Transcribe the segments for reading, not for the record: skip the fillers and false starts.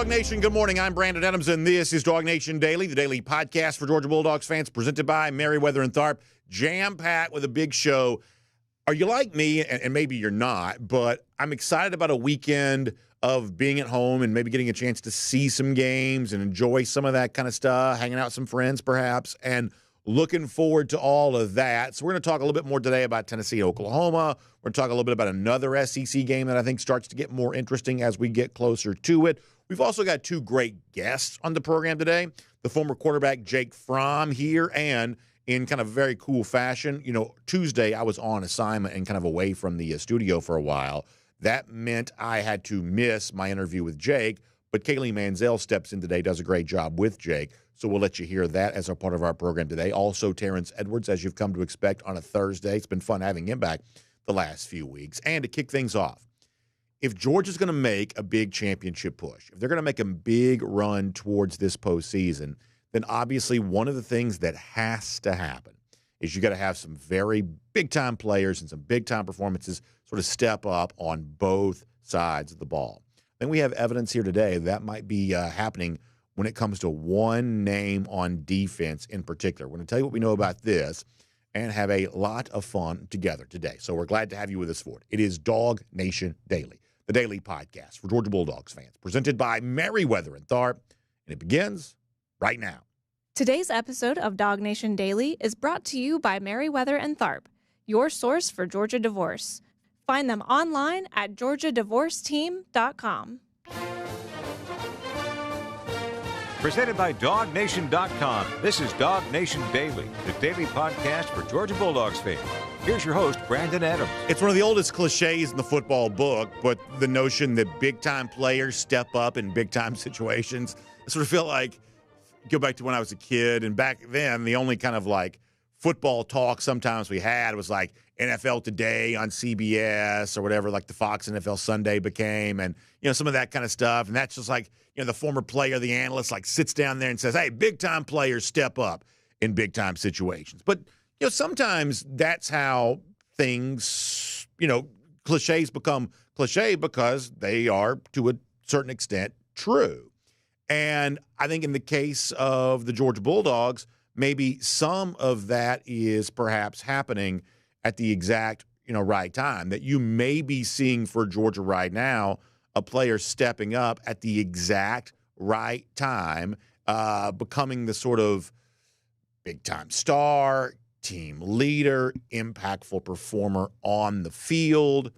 DawgNation. Good morning. I'm Brandon Adams, and this is DawgNation Daily, the daily podcast for Georgia Bulldogs fans, presented by Merriweather and Tharp. Jam-packed with a big show. Are you like me, and maybe you're not, but I'm excited about a weekend of being at home and maybe getting a chance to see some games and enjoy some of that kind of stuff, hanging out with some friends perhaps, and looking forward to all of that. So we're going to talk a little bit more today about Tennessee, Oklahoma. We're going to talk a little bit about another SEC game that I think starts to get more interesting as we get closer to it. We've also got two great guests on the program today. The former quarterback Jake Fromm here, and in kind of very cool fashion, Tuesday I was on assignment and kind of away from the studio for a while. That meant I had to miss my interview with Jake, but Kaylee Mansell steps in today, does a great job with Jake. So we'll let you hear that as a part of our program today. Also, Terrence Edwards, as you've come to expect on a Thursday. It's been fun having him back the last few weeks. And to kick things off, if Georgia's going to make a big championship push, if they're going to make a big run towards this postseason, then obviously one of the things that has to happen is you got to have some very big-time players and some big-time performances sort of step up on both sides of the ball. Then we have evidence here today that might be happening when it comes to one name on defense in particular. We're going to tell you what we know about this and have a lot of fun together today. So we're glad to have you with us for it. It is DawgNation Daily, the daily podcast for Georgia Bulldogs fans, presented by Merriweather and Tharp, and it begins right now. Today's episode of DawgNation Daily is brought to you by Merriweather and Tharp, your source for Georgia divorce. Find them online at georgiadivorceteam.com. Presented by DawgNation.com, this is DawgNation Daily, the daily podcast for Georgia Bulldogs fans. Here's your host, Brandon Adams. It's one of the oldest cliches in the football book, but the notion that big-time players step up in big-time situations, I sort of feel like, go back to when I was a kid, and back then, the only kind of like football talk sometimes we had was like NFL Today on CBS or whatever, like the Fox NFL Sunday became, and some of that kind of stuff. And that's just like, the former player, the analyst, like sits down there and says, hey, big-time players step up in big-time situations. But, sometimes that's how things, cliches become cliche because they are, to a certain extent, true. And I think in the case of the Georgia Bulldogs, maybe some of that is perhaps happening at the exact, right time, that you may be seeing for Georgia right now a player stepping up at the exact right time, becoming the sort of big-time star, team leader, impactful performer on the field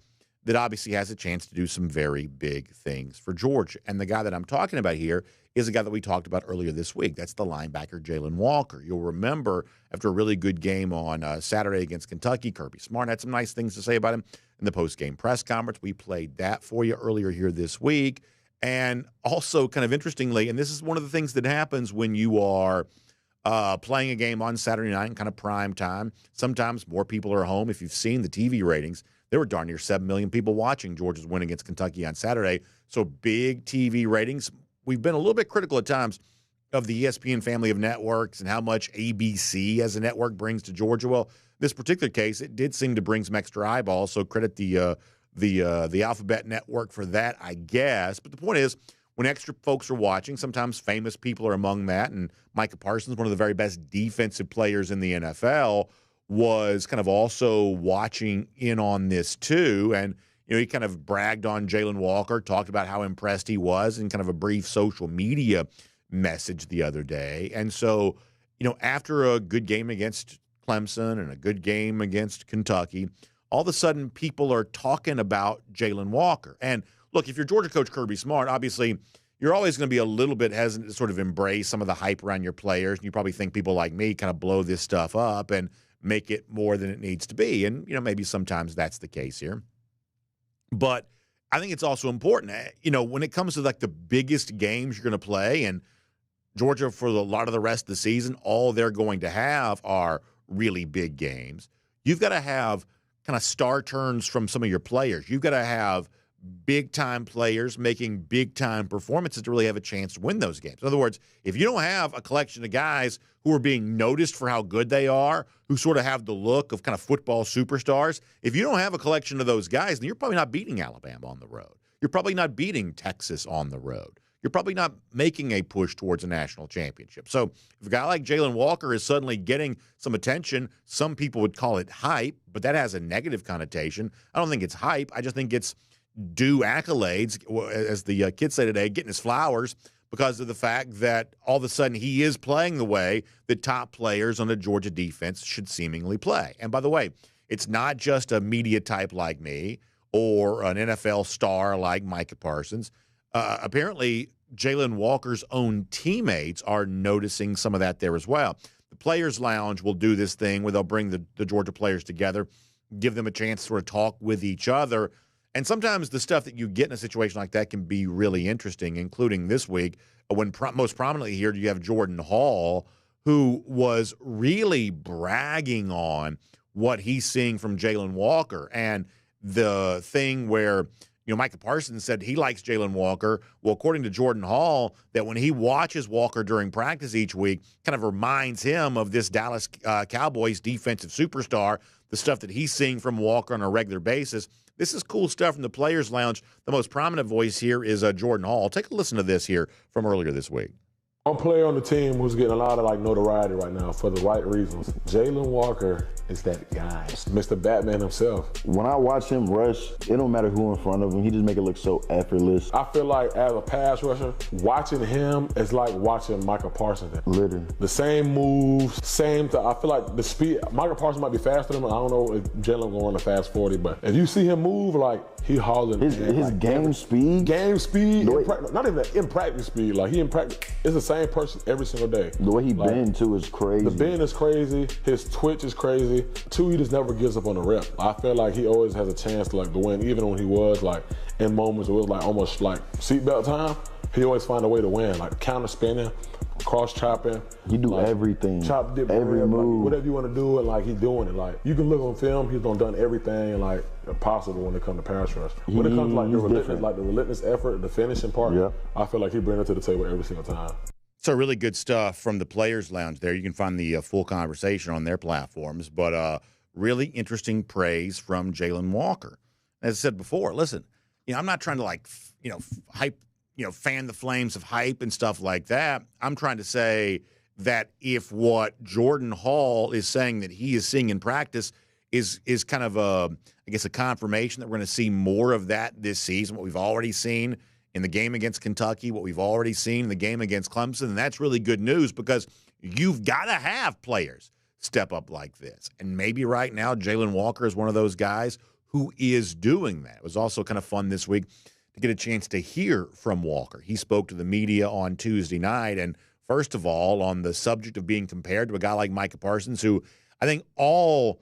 that obviously has a chance to do some very big things for Georgia. And the guy that I'm talking about here is a guy that we talked about earlier this week. That's the linebacker, Jalon Walker. You'll remember after a really good game on Saturday against Kentucky, Kirby Smart had some nice things to say about him in the post-game press conference. We played that for you earlier here this week. And also kind of interestingly, and this is one of the things that happens when you are playing a game on Saturday night in kind of prime time, sometimes more people are home. If you've seen the TV ratings, there were darn near 7 million people watching Georgia's win against Kentucky on Saturday. So big TV ratings. We've been a little bit critical at times of the ESPN family of networks and how much ABC as a network brings to Georgia. Well, this particular case, it did seem to bring some extra eyeballs, so credit the Alphabet Network for that, I guess. But the point is, when extra folks are watching, sometimes famous people are among that, and Micah Parsons, one of the very best defensive players in the NFL, was kind of also watching in on this too. And he kind of bragged on Jalon Walker, talked about how impressed he was in kind of a brief social media message the other day. And so, after a good game against Clemson and a good game against Kentucky, all of a sudden people are talking about Jalon Walker. And look, if you're Georgia coach Kirby Smart, obviously you're always going to be a little bit hesitant to sort of embrace some of the hype around your players. And you probably think people like me kind of blow this stuff up and make it more than it needs to be. And, maybe sometimes that's the case here. But I think it's also important, when it comes to like the biggest games you're going to play, and Georgia for a lot of the rest of the season, all they're going to have are really big games. You've got to have kind of star turns from some of your players. You've got to have big-time players making big-time performances to really have a chance to win those games. In other words, if you don't have a collection of guys who are being noticed for how good they are, who sort of have the look of kind of football superstars, if you don't have a collection of those guys, then you're probably not beating Alabama on the road. You're probably not beating Texas on the road. you're probably not making a push towards a national championship. So if a guy like Jalon Walker is suddenly getting some attention, some people would call it hype, but that has a negative connotation. I don't think it's hype. I just think it's due accolades, as the kids say today, getting his flowers because of the fact that all of a sudden he is playing the way that top players on the Georgia defense should seemingly play. And by the way, it's not just a media type like me or an NFL star like Micah Parsons. Apparently, Jalon Walker's own teammates are noticing some of that there as well. The Players Lounge will do this thing where they'll bring the Georgia players together, give them a chance to sort of talk with each other. And sometimes the stuff that you get in a situation like that can be really interesting, including this week when most prominently here you have Jordan Hall, who was really bragging on what he's seeing from Jalon Walker. And the thing where, Micah Parsons said he likes Jalon Walker. Well, according to Jordan Hall, that when he watches Walker during practice each week, kind of reminds him of this Dallas Cowboys defensive superstar, the stuff that he's seeing from Walker on a regular basis. This is cool stuff from the Players Lounge. The most prominent voice here is Jordan Hall. Take a listen to this here from earlier this week. One player on the team who's getting a lot of notoriety right now for the right reasons. Jalon Walker is that guy, Mr. Batman himself. When I watch him rush, it don't matter who in front of him. He just make it look so effortless. I feel like as a pass rusher, watching him is like watching Micah Parsons. Literally. The same moves, I feel like the speed, Micah Parsons might be faster than him. I don't know if Jalon gonna run a fast 40, but if you see him move, he hauling. His game speed? Game speed, not even in practice speed. He in practice, it's the same person every single day. The way he bend too is crazy. The bend is crazy. His twitch is crazy. Two, he just never gives up on the rep. I feel like he always has a chance to win, even when he was in moments where it was almost seatbelt time. He always find a way to win, counter spinning, cross chopping. He do everything. Chop, dip, every rip, move. Whatever you want to do, and he's doing it. You can look on film, he's done everything possible when it comes to pass rush. When it comes to the relentless effort, the finishing part, I feel like he brings it to the table every single time. So really good stuff from the Players Lounge there. You can find the full conversation on their platforms, but really interesting praise from Jalon Walker. As I said before, listen, I'm not trying to hype, fan the flames of hype and stuff like that. I'm trying to say that if what Jordan Hall is saying that he is seeing in practice is kind of a confirmation that we're going to see more of that this season, what we've already seen in the game against Kentucky, what we've already seen in the game against Clemson, and that's really good news because you've got to have players step up like this. And maybe right now Jalon Walker is one of those guys who is doing that. It was also kind of fun this week to get a chance to hear from Walker. He spoke to the media on Tuesday night, and first of all, on the subject of being compared to a guy like Micah Parsons, who I think all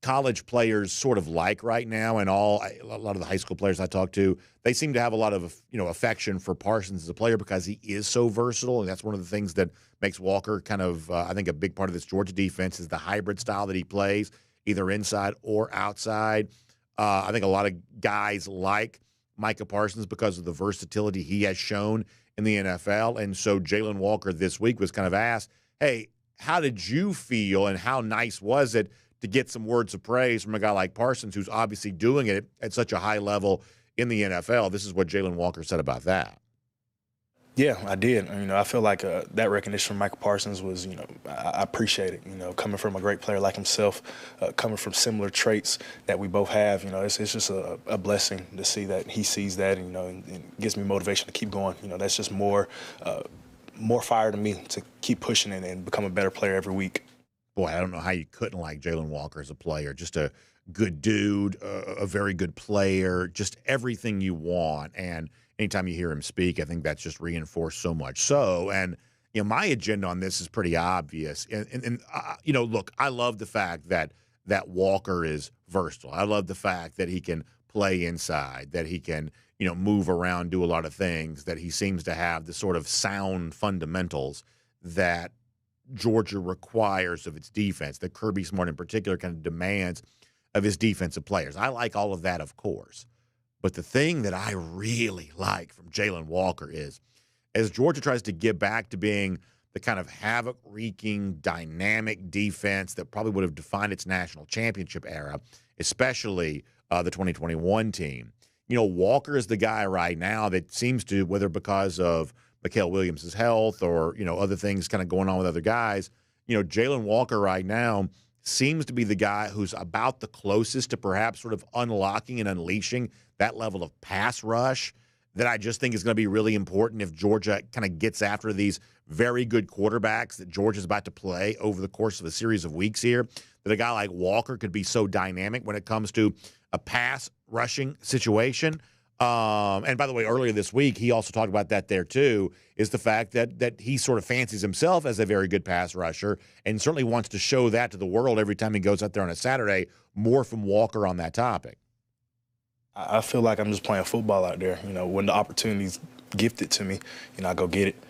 college players sort of like right now, and a lot of the high school players I talk to, they seem to have a lot of affection for Parsons as a player because he is so versatile, and that's one of the things that makes Walker kind of I think a big part of this Georgia defense is the hybrid style that he plays, either inside or outside. I think a lot of guys like Micah Parsons because of the versatility he has shown in the NFL, and so Jalon Walker this week was kind of asked, hey, how did you feel and how nice was it to get some words of praise from a guy like Parsons, who's obviously doing it at such a high level in the NFL? This is what Jalon Walker said about that. Yeah, I did. I feel like that recognition from Michael Parsons was, I appreciate it. Coming from a great player like himself, coming from similar traits that we both have, it's just a blessing to see that he sees that, and gives me motivation to keep going. That's just more fire to me to keep pushing it and become a better player every week. Boy, I don't know how you couldn't like Jalon Walker as a player. Just a good dude, a very good player, just everything you want. And anytime you hear him speak, I think that's just reinforced so much so. And, my agenda on this is pretty obvious. And look, I love the fact that Walker is versatile. I love the fact that he can play inside, that he can, move around, do a lot of things, that he seems to have the sort of sound fundamentals that Georgia requires of its defense, that Kirby Smart in particular kind of demands of his defensive players. I like all of that, of course. But the thing that I really like from Jalon Walker is, as Georgia tries to get back to being the kind of havoc-wreaking, dynamic defense that probably would have defined its national championship era, especially the 2021 team, Walker is the guy right now that seems to, whether because of Mikael Williams' health or, other things kind of going on with other guys, Jalon Walker right now seems to be the guy who's about the closest to perhaps sort of unlocking and unleashing that level of pass rush that I just think is going to be really important if Georgia kind of gets after these very good quarterbacks that Georgia's about to play over the course of a series of weeks here, that a guy like Walker could be so dynamic when it comes to a pass rushing situation. And by the way, earlier this week, he also talked about that there too, is the fact that he sort of fancies himself as a very good pass rusher and certainly wants to show that to the world every time he goes out there on a Saturday. More from Walker on that topic. I feel like I'm just playing football out there. When the opportunity's gifted to me, I go get it.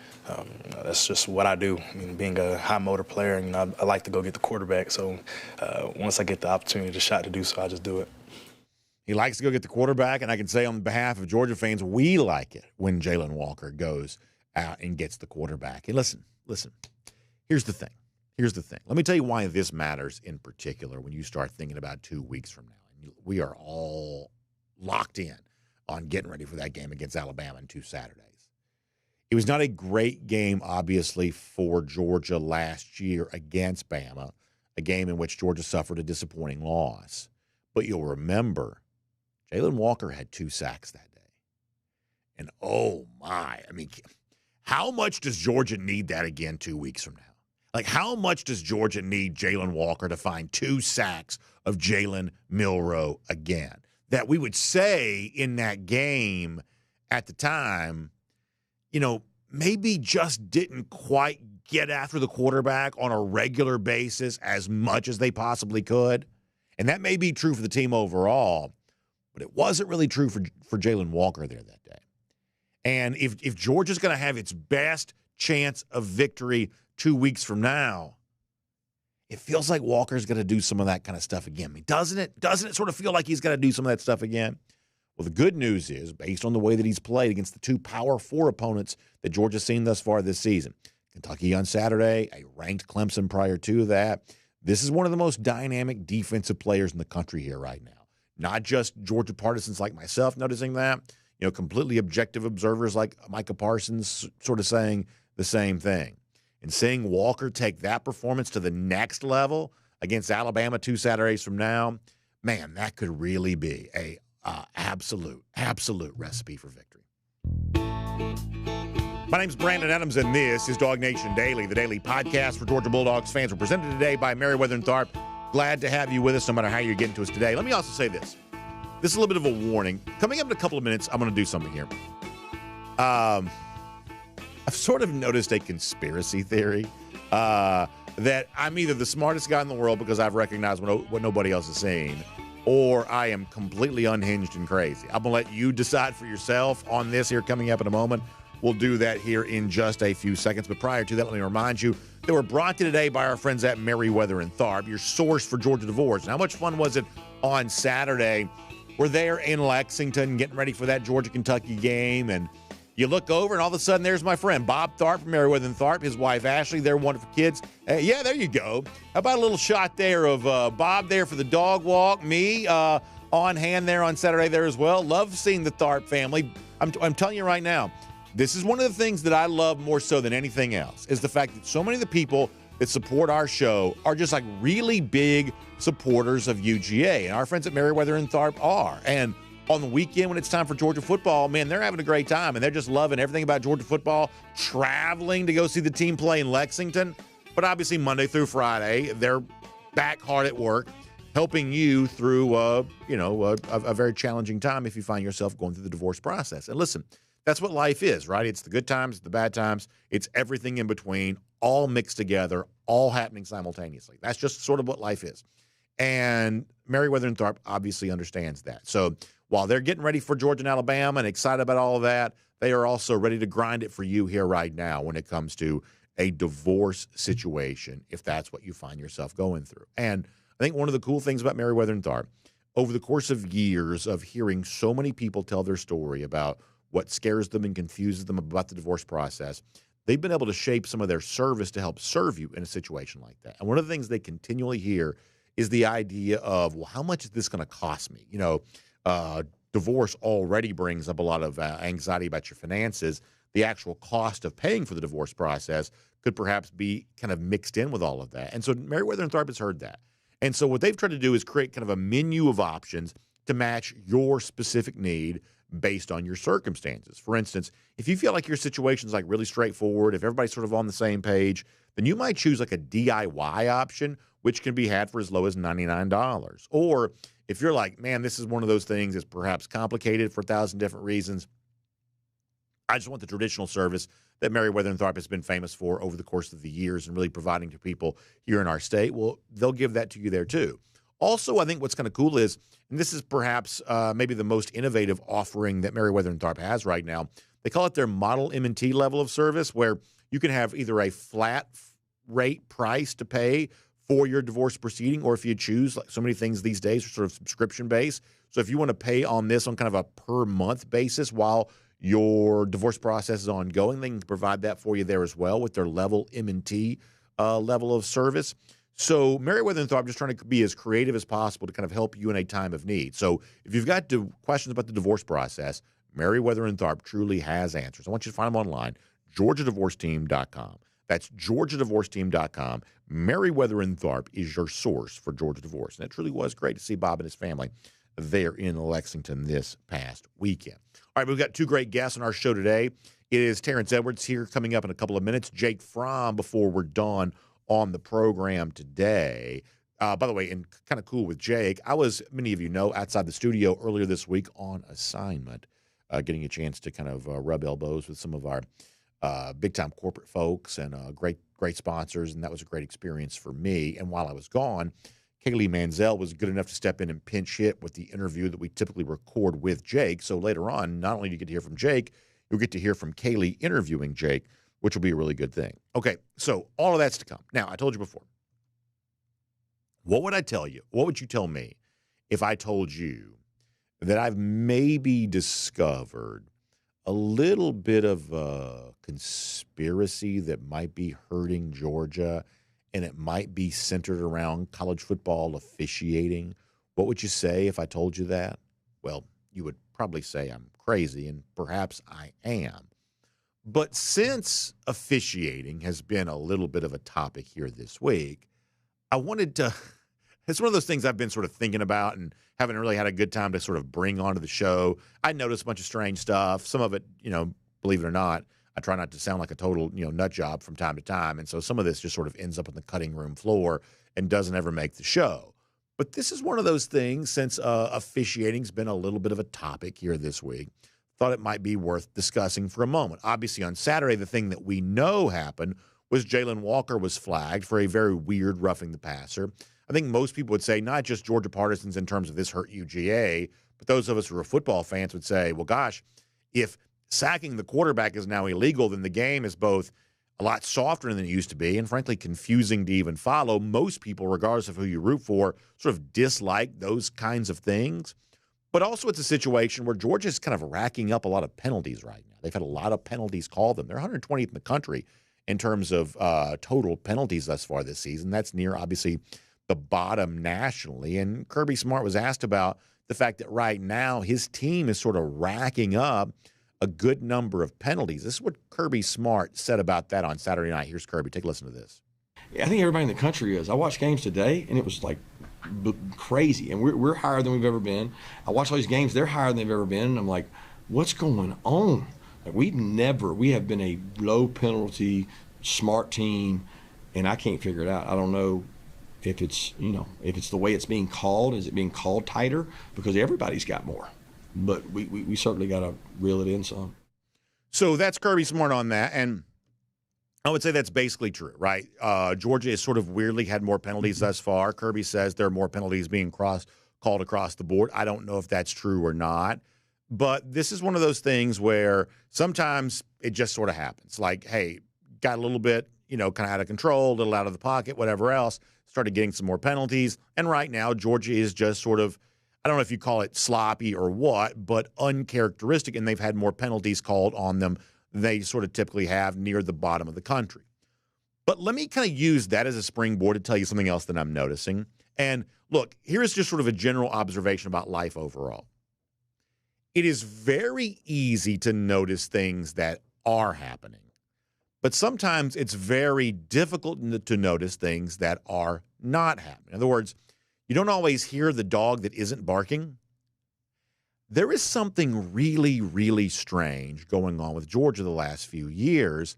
That's just what I do. Being a high motor player, I like to go get the quarterback. So once I get the opportunity, the shot to do so, I just do it. He likes to go get the quarterback, and I can say on behalf of Georgia fans, we like it when Jalon Walker goes out and gets the quarterback. And listen, here's the thing. Let me tell you why this matters in particular when you start thinking about 2 weeks from now. We are all locked in on getting ready for that game against Alabama in 2 Saturdays. It was not a great game, obviously, for Georgia last year against Bama, a game in which Georgia suffered a disappointing loss. But you'll remember, Jalon Walker had 2 sacks that day. And, oh, my. How much does Georgia need that again 2 weeks from now? How much does Georgia need Jalon Walker to find 2 sacks of Jalen Milroe again? That we would say in that game at the time, maybe just didn't quite get after the quarterback on a regular basis as much as they possibly could. And that may be true for the team overall, but it wasn't really true for Jalon Walker there that day. And if Georgia's going to have its best chance of victory 2 weeks from now, it feels like Walker's going to do some of that kind of stuff again. Doesn't it? Doesn't it sort of feel like he's going to do some of that stuff again? Well, the good news is, based on the way that he's played against the 2 Power 4 opponents that Georgia's seen thus far this season, Kentucky on Saturday, a ranked Clemson prior to that, this is one of the most dynamic defensive players in the country here right now. Not just Georgia partisans like myself noticing that, completely objective observers like Micah Parsons sort of saying the same thing. And seeing Walker take that performance to the next level against Alabama 2 Saturdays from now, man, that could really be a absolute recipe for victory. My name's Brandon Adams, and this is DawgNation Daily, the daily podcast for Georgia Bulldogs fans. We're presented today by Meyer and Tharp. Glad to have you with us no matter how you're getting to us today. Let me also say this. This is a little bit of a warning. Coming up in a couple of minutes, I'm going to do something here. I've sort of noticed a conspiracy theory that I'm either the smartest guy in the world because I've recognized what nobody else has seen, or I am completely unhinged and crazy. I'm going to let you decide for yourself on this here coming up in a moment. We'll do that here in just a few seconds. But prior to that, let me remind you that we're brought to you today by our friends at Merriweather and Tharp, your source for Georgia divorce. And how much fun was it on Saturday? We're there in Lexington getting ready for that Georgia-Kentucky game, and you look over, and all of a sudden, there's my friend Bob Tharp from Merriweather and Tharp, his wife Ashley, their wonderful kids. Yeah, there you go. How about a little shot there of Bob there for the dog walk, me on hand there on Saturday there as well. Love seeing the Tharp family. I'm telling you right now, this is one of the things that I love more so than anything else, is the fact that so many of the people that support our show are just like really big supporters of UGA, and our friends at Merriweather and Tharp are. And on the weekend when it's time for Georgia football, man, they're having a great time, and they're just loving everything about Georgia football, traveling to go see the team play in Lexington. But obviously Monday through Friday, they're back hard at work, helping you through, a very challenging time if you find yourself going through the divorce process. And listen, that's what life is, right? It's the good times, the bad times. It's everything in between, all mixed together, all happening simultaneously. That's just sort of what life is. And Merriweather and Tharp obviously understands that. So while they're getting ready for Georgia and Alabama and excited about all of that, they are also ready to grind it for you here right now when it comes to a divorce situation, if that's what you find yourself going through. And I think one of the cool things about Merriweather and Tharp, over the course of years of hearing so many people tell their story about what scares them and confuses them about the divorce process, they've been able to shape some of their service to help serve you in a situation like that. And one of the things they continually hear is the idea of, well, how much is this going to cost me? divorce already brings up a lot of anxiety about your finances, the actual cost of paying for the divorce process could perhaps be kind of mixed in with all of that. And so Meriwether and Tharp has heard that. And so what they've tried to do is create kind of a menu of options to match your specific need based on your circumstances. For instance, if you feel like your situation's like really straightforward, if everybody's sort of on the same page, then you might choose like a DIY option, which can be had for as low as $99. Or if you're like, man, this is one of those things that's perhaps complicated for 1,000 different reasons, I just want the traditional service that Meriwether and Tharp has been famous for over the course of the years and really providing to people here in our state. Well, they'll give that to you there too. Also, I think what's kind of cool is, and this is perhaps maybe the most innovative offering that Meriwether and Tharp has right now, they call it their model M&T level of service, where you can have either a flat rate price to pay for your divorce proceeding, or if you choose, like so many things these days are sort of subscription-based. So if you want to pay on this on kind of a per-month basis while your divorce process is ongoing, they can provide that for you there as well with their level M&T level of service. So Meriwether and Tharp just trying to be as creative as possible to kind of help you in a time of need. So if you've got questions about the divorce process, Meriwether and Tharp truly has answers. I want you to find them online, GeorgiaDivorceTeam.com. That's GeorgiaDivorceTeam.com. Meriwether and Tharp is your source for Georgia divorce. And it truly was great to see Bob and his family there in Lexington this past weekend. All right, we've got two great guests on our show today. It is Terrence Edwards here coming up in a couple of minutes. Jake Fromm before we're done on the program today. By the way, and kind of cool with Jake, I was, many of you know, outside the studio earlier this week on assignment, getting a chance to kind of rub elbows with some of our big-time corporate folks and great sponsors, and that was a great experience for me. And while I was gone, Kaylee Mansell was good enough to step in and pinch hit with the interview that we typically record with Jake. So later on, not only do you get to hear from Jake, you'll get to hear from Kaylee interviewing Jake, which will be a really good thing. Okay, so all of that's to come. Now, I told you before, what would I tell you? What would you tell me if I told you that I've maybe discovered a little bit of a conspiracy that might be hurting Georgia, and it might be centered around college football officiating? What would you say if I told you that? Well, you would probably say I'm crazy, and perhaps I am. But since officiating has been a little bit of a topic here this week, I wanted to – it's one of those things I've been sort of thinking about and haven't really had a good time to sort of bring onto the show. I noticed a bunch of strange stuff. Some of it, believe it or not, I try not to sound like a total, nut job from time to time. And so some of this just sort of ends up on the cutting room floor and doesn't ever make the show. But this is one of those things, since officiating's been a little bit of a topic here this week, thought it might be worth discussing for a moment. Obviously, on Saturday, the thing that we know happened was Jalon Walker was flagged for a very weird roughing the passer. I think most people would say not just Georgia partisans in terms of this hurt UGA, but those of us who are football fans would say, well, gosh, if sacking the quarterback is now illegal, then the game is both a lot softer than it used to be and, frankly, confusing to even follow. Most people, regardless of who you root for, sort of dislike those kinds of things. But also it's a situation where Georgia's kind of racking up a lot of penalties right now. They've had a lot of penalties called them. They're 120th in the country in terms of total penalties thus far this season. That's near, obviously, the bottom nationally. And Kirby Smart was asked about the fact that right now his team is sort of racking up a good number of penalties. This is what Kirby Smart said about that on Saturday night. Here's Kirby. Take a listen to this. I think everybody in the country is. I watched games today, and it was like crazy. And we're higher than we've ever been. I watch all these games. They're higher than they've ever been. And I'm like, what's going on? Like, we have been a low penalty, smart team, and I can't figure it out. I don't know if it's, if it's the way it's being called. Is it being called tighter? Because everybody's got more. But we certainly got to reel it in some. So that's Kirby Smart on that. And I would say that's basically true, right? Georgia has sort of weirdly had more penalties thus far. Kirby says there are more penalties being called across the board. I don't know if that's true or not. But this is one of those things where sometimes it just sort of happens. Like, hey, got a little bit, kind of out of control, a little out of the pocket, whatever else, started getting some more penalties. And right now, Georgia is just sort of, I don't know if you call it sloppy or what, but uncharacteristic, and they've had more penalties called on them than they sort of typically have near the bottom of the country. But let me kind of use that as a springboard to tell you something else that I'm noticing. And look, here's just sort of a general observation about life overall. it is very easy to notice things that are happening, but sometimes it's very difficult to notice things that are not happening. In other words, you don't always hear the dog that isn't barking. There is something really, really strange going on with Georgia the last few years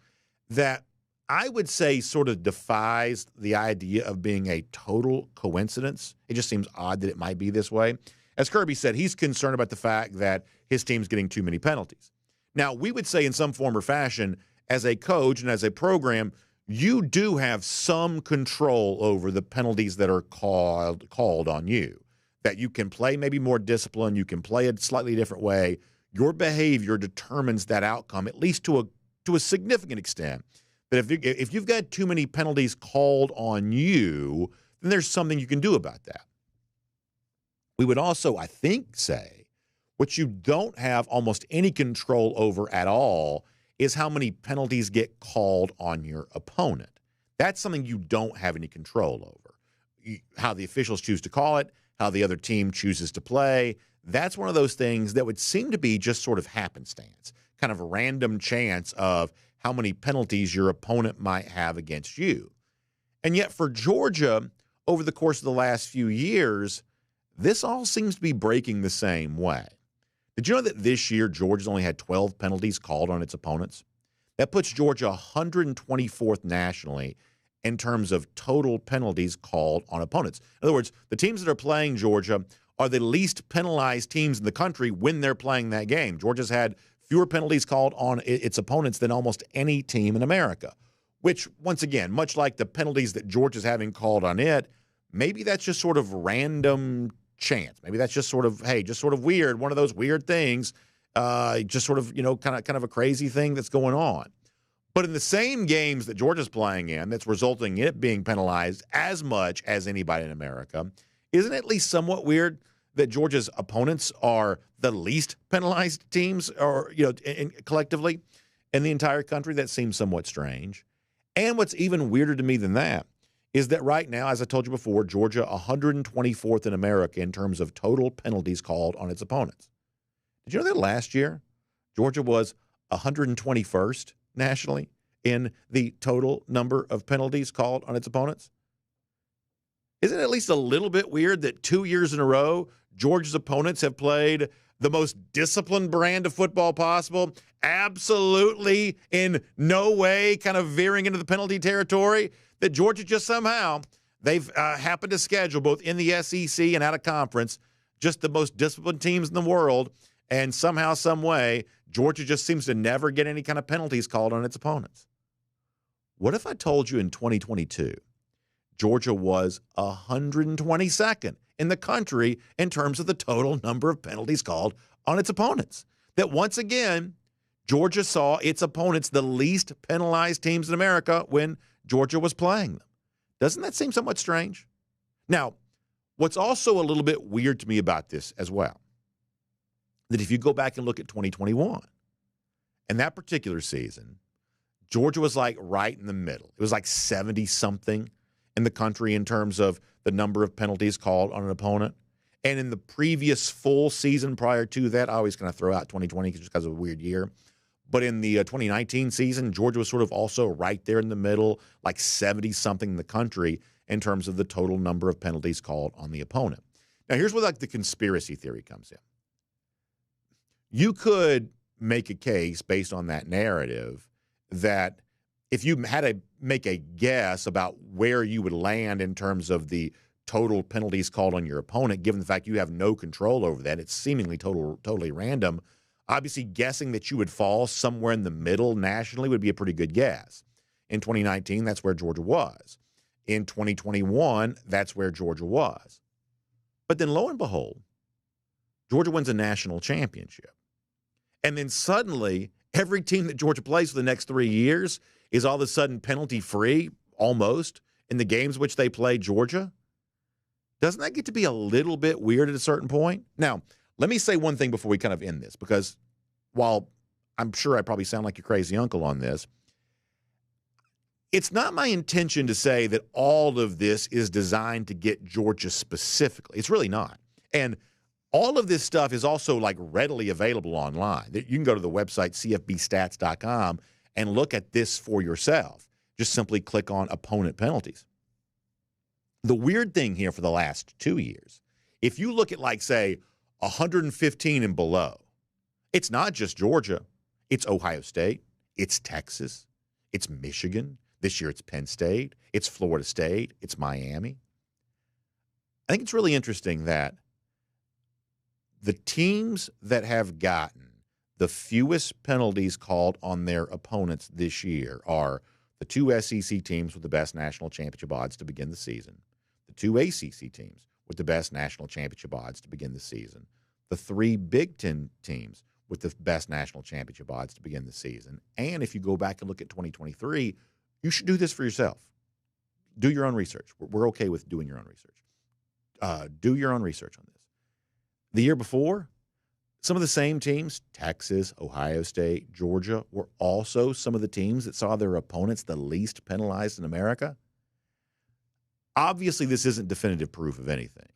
that I would say sort of defies the idea of being a total coincidence. It just seems odd that it might be this way. As Kirby said, he's concerned about the fact that his team's getting too many penalties. Now, we would say in some form or fashion, as a coach and as a program, you do have some control over the penalties that are called on you, that you can play maybe more disciplined, you can play a slightly different way. Your behavior determines that outcome, at least to a significant extent. That if you've got too many penalties called on you, then there's something you can do about that. We would also, I think, say what you don't have almost any control over at all is how many penalties get called on your opponent. That's something you don't have any control over. How the officials choose to call it, how the other team chooses to play, that's one of those things that would seem to be just sort of happenstance, kind of a random chance of how many penalties your opponent might have against you. And yet for Georgia, over the course of the last few years, this all seems to be breaking the same way. Did you know that this year Georgia's only had 12 penalties called on its opponents? That puts Georgia 124th nationally in terms of total penalties called on opponents. In other words, the teams that are playing Georgia are the least penalized teams in the country when they're playing that game. Georgia's had fewer penalties called on its opponents than almost any team in America, which, once again, much like the penalties that Georgia's having called on it, maybe that's just sort of random chance. Maybe that's just sort of, hey, just sort of weird, one of those weird things, just sort of, kind of a crazy thing that's going on. But in the same games that Georgia's playing in that's resulting in it being penalized as much as anybody in America, isn't it at least somewhat weird that Georgia's opponents are the least penalized teams or, collectively in the entire country? That seems somewhat strange. And what's even weirder to me than that is that right now, as I told you before, Georgia 124th in America in terms of total penalties called on its opponents. Did you know that last year Georgia was 121st nationally in the total number of penalties called on its opponents? Isn't it at least a little bit weird that 2 years in a row, Georgia's opponents have played the most disciplined brand of football possible, absolutely in no way kind of veering into the penalty territory, that Georgia just somehow, they've happened to schedule both in the SEC and out of conference, just the most disciplined teams in the world, and somehow, some way, Georgia just seems to never get any kind of penalties called on its opponents. What if I told you in 2022, Georgia was 122nd in the country in terms of the total number of penalties called on its opponents? That once again, Georgia saw its opponents the least penalized teams in America when Georgia was playing them. Doesn't that seem somewhat strange? Now, what's also a little bit weird to me about this as well, that if you go back and look at 2021, and that particular season, Georgia was like right in the middle. It was like 70-something in the country in terms of the number of penalties called on an opponent. And in the previous full season prior to that, I always kind of throw out 2020 just because of a weird year. But in the 2019 season, Georgia was sort of also right there in the middle, like 70-something in the country in terms of the total number of penalties called on the opponent. Now, here's where the conspiracy theory comes in. You could make a case based on that narrative that if you had to make a guess about where you would land in terms of the total penalties called on your opponent, given the fact you have no control over that, it's seemingly totally random. Obviously, guessing that you would fall somewhere in the middle nationally would be a pretty good guess. In 2019, that's where Georgia was. In 2021, that's where Georgia was. But then lo and behold, Georgia wins a national championship. And then suddenly, every team that Georgia plays for the next 3 years is all of a sudden penalty-free, almost, in the games which they play Georgia. Doesn't that get to be a little bit weird at a certain point? Now, let me say one thing before we kind of end this, because while I'm sure I probably sound like your crazy uncle on this, it's not my intention to say that all of this is designed to get Georgia specifically. It's really not. And All of this stuff is also like readily available online. You can go to the website cfbstats.com and look at this for yourself. Just simply click on opponent penalties. The weird thing here for the last 2 years, if you look at like, say, 115 and below, it's not just Georgia. It's Ohio State. It's Texas. It's Michigan. This year it's Penn State. It's Florida State. It's Miami. I think it's really interesting that the teams that have gotten the fewest penalties called on their opponents this year are the 2 SEC teams with the best national championship odds to begin the season, the 2 ACC teams with the best national championship odds to begin the season, the 3 Big Ten teams with the best national championship odds to begin the season. And if you go back and look at 2023, you should do this for yourself. Do your own research. We're okay with doing your own research. Do your own research on this. The year before, some of the same teams, Texas, Ohio State, Georgia, were also some of the teams that saw their opponents the least penalized in America. Obviously, this isn't definitive proof of anything,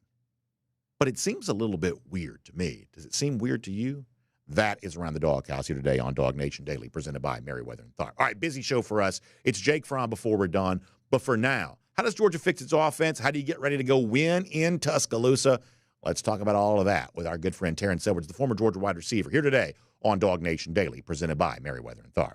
but it seems a little bit weird to me. Does it seem weird to you? That is Around the Doghouse here today on DawgNation Daily, presented by Merriweather and Tharp. All right, busy show for us. It's Jake Fromm before we're done. But for now, how does Georgia fix its offense? How do you get ready to go win in Tuscaloosa? Let's talk about all of that with our good friend Terrence Edwards, the former Georgia wide receiver, here today on DawgNation Daily, presented by Merriweather and Tharp.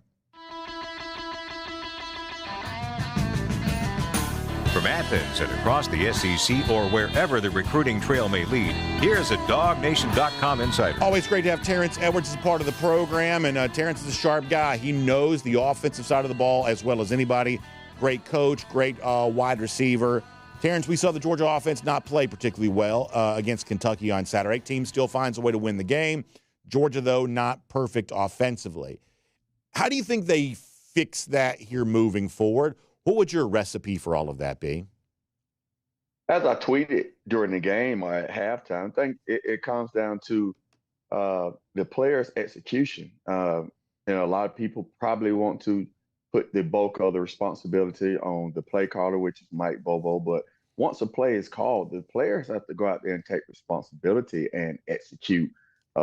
From Athens and across the SEC or wherever the recruiting trail may lead, here's a DawgNation.com insider. Always great to have Terrence Edwards as part of the program, and Terrence is a sharp guy. He knows the offensive side of the ball as well as anybody. Great coach, great wide receiver. Terrence, we saw the Georgia offense not play particularly well against Kentucky on Saturday. Team still finds a way to win the game. Georgia, though, not perfect offensively. How do you think they fix that here moving forward? What would your recipe for all of that be? As I tweeted during the game or at halftime, I think it comes down to the players' execution. A lot of people probably want to put the bulk of the responsibility on the play caller, which is Mike Bobo. But once a play is called, the players have to go out there and take responsibility and execute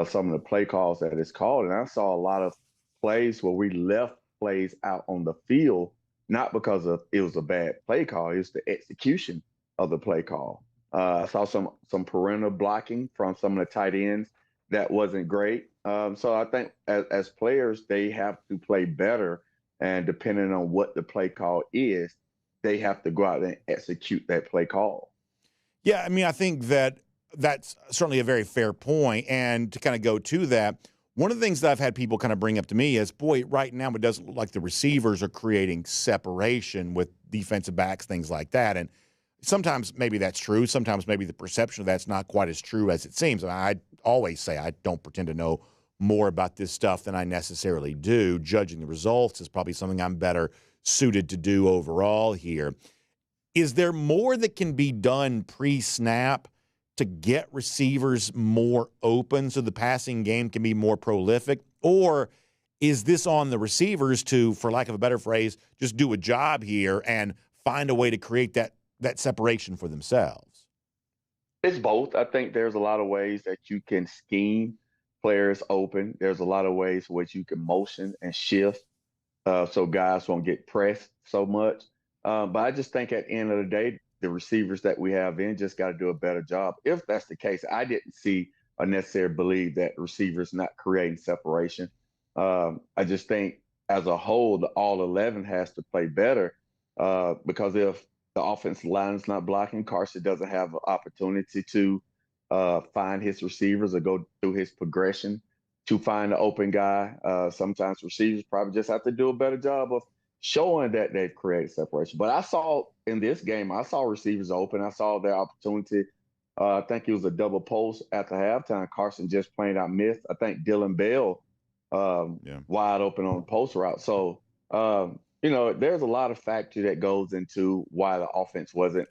some of the play calls that is called. And I saw a lot of plays where we left plays out on the field, not because of it was a bad play call, it was the execution of the play call. I saw some perennial blocking from some of the tight ends that wasn't great. So I think as players, they have to play better. And depending on what the play call is, they have to go out and execute that play call. Yeah, I mean, I think that's certainly a very fair point. And to kind of go to that, one of the things that I've had people kind of bring up to me is, boy, right now it doesn't look like the receivers are creating separation with defensive backs, things like that. And sometimes maybe that's true. Sometimes maybe the perception of that's not quite as true as it seems. I always say I don't pretend to know more about this stuff than I necessarily do. Judging the results is probably something I'm better suited to do overall here. Is there more that can be done pre-snap to get receivers more open so the passing game can be more prolific? Or is this on the receivers to, for lack of a better phrase, just do a job here and find a way to create that separation for themselves? It's both. I think there's a lot of ways that you can scheme players open. There's a lot of ways which you can motion and shift so guys won't get pressed so much. But I just think at the end of the day, the receivers that we have in just got to do a better job. If that's the case, I didn't see or necessarily believe that receivers not creating separation. I just think as a whole, the all 11 has to play better because if the offensive line is not blocking, Carson doesn't have an opportunity to find his receivers or go through his progression to find an open guy. Sometimes receivers probably just have to do a better job of showing that they've created separation. But I saw in this game, I saw receivers open. I saw their opportunity. I think it was a double post at the halftime. Carson just plain out missed. I think Dylan Bell wide open on the post route. So, there's a lot of factor that goes into why the offense wasn't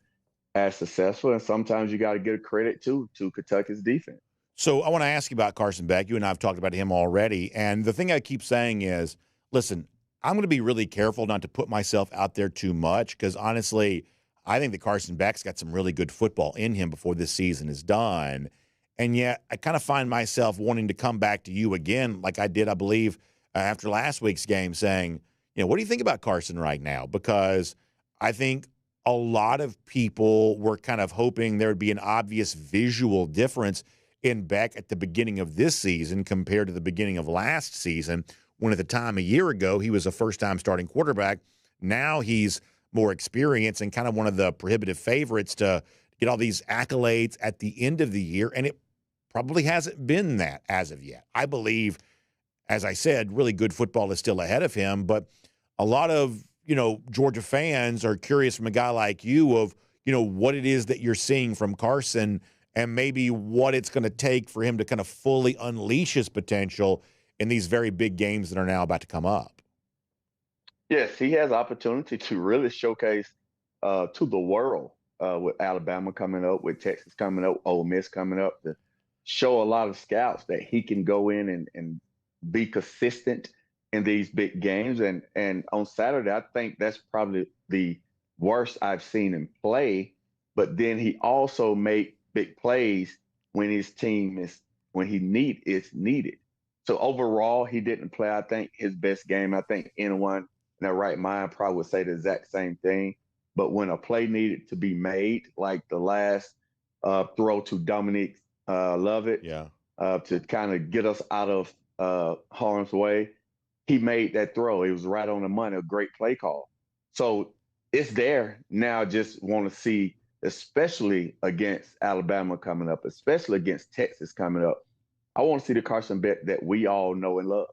as successful. And sometimes you got to give credit to Kentucky's defense. So I want to ask you about Carson Beck. You and I have talked about him already. And the thing I keep saying is, listen, I'm going to be really careful not to put myself out there too much because, honestly, I think that Carson Beck's got some really good football in him before this season is done. And yet I kind of find myself wanting to come back to you again, like I did, I believe, after last week's game, saying, what do you think about Carson right now? Because I think a lot of people were kind of hoping there would be an obvious visual difference in Beck at the beginning of this season compared to the beginning of last season, when at the time a year ago he was a first-time starting quarterback. Now he's more experienced and kind of one of the prohibitive favorites to get all these accolades at the end of the year, and it probably hasn't been that as of yet. I believe, as I said, really good football is still ahead of him, but a lot of, Georgia fans are curious from a guy like you of, what it is that you're seeing from Carson and maybe what it's going to take for him to kind of fully unleash his potential in these very big games that are now about to come up. Yes, he has opportunity to really showcase to the world with Alabama coming up, with Texas coming up, Ole Miss coming up, to show a lot of scouts that he can go in and be consistent in these big games. And on Saturday, I think that's probably the worst I've seen him play. But then he also make big plays when his team is needed. So overall, he didn't play, I think, his best game. I think anyone in their right mind probably would say the exact same thing. But when a play needed to be made, like the last throw to Dominique Lovett, to kind of get us out of harm's way, he made that throw. It was right on the money, a great play call. So it's there now. Just want to see, especially against Alabama coming up, especially against Texas coming up, I want to see the Carson Beck that we all know and love.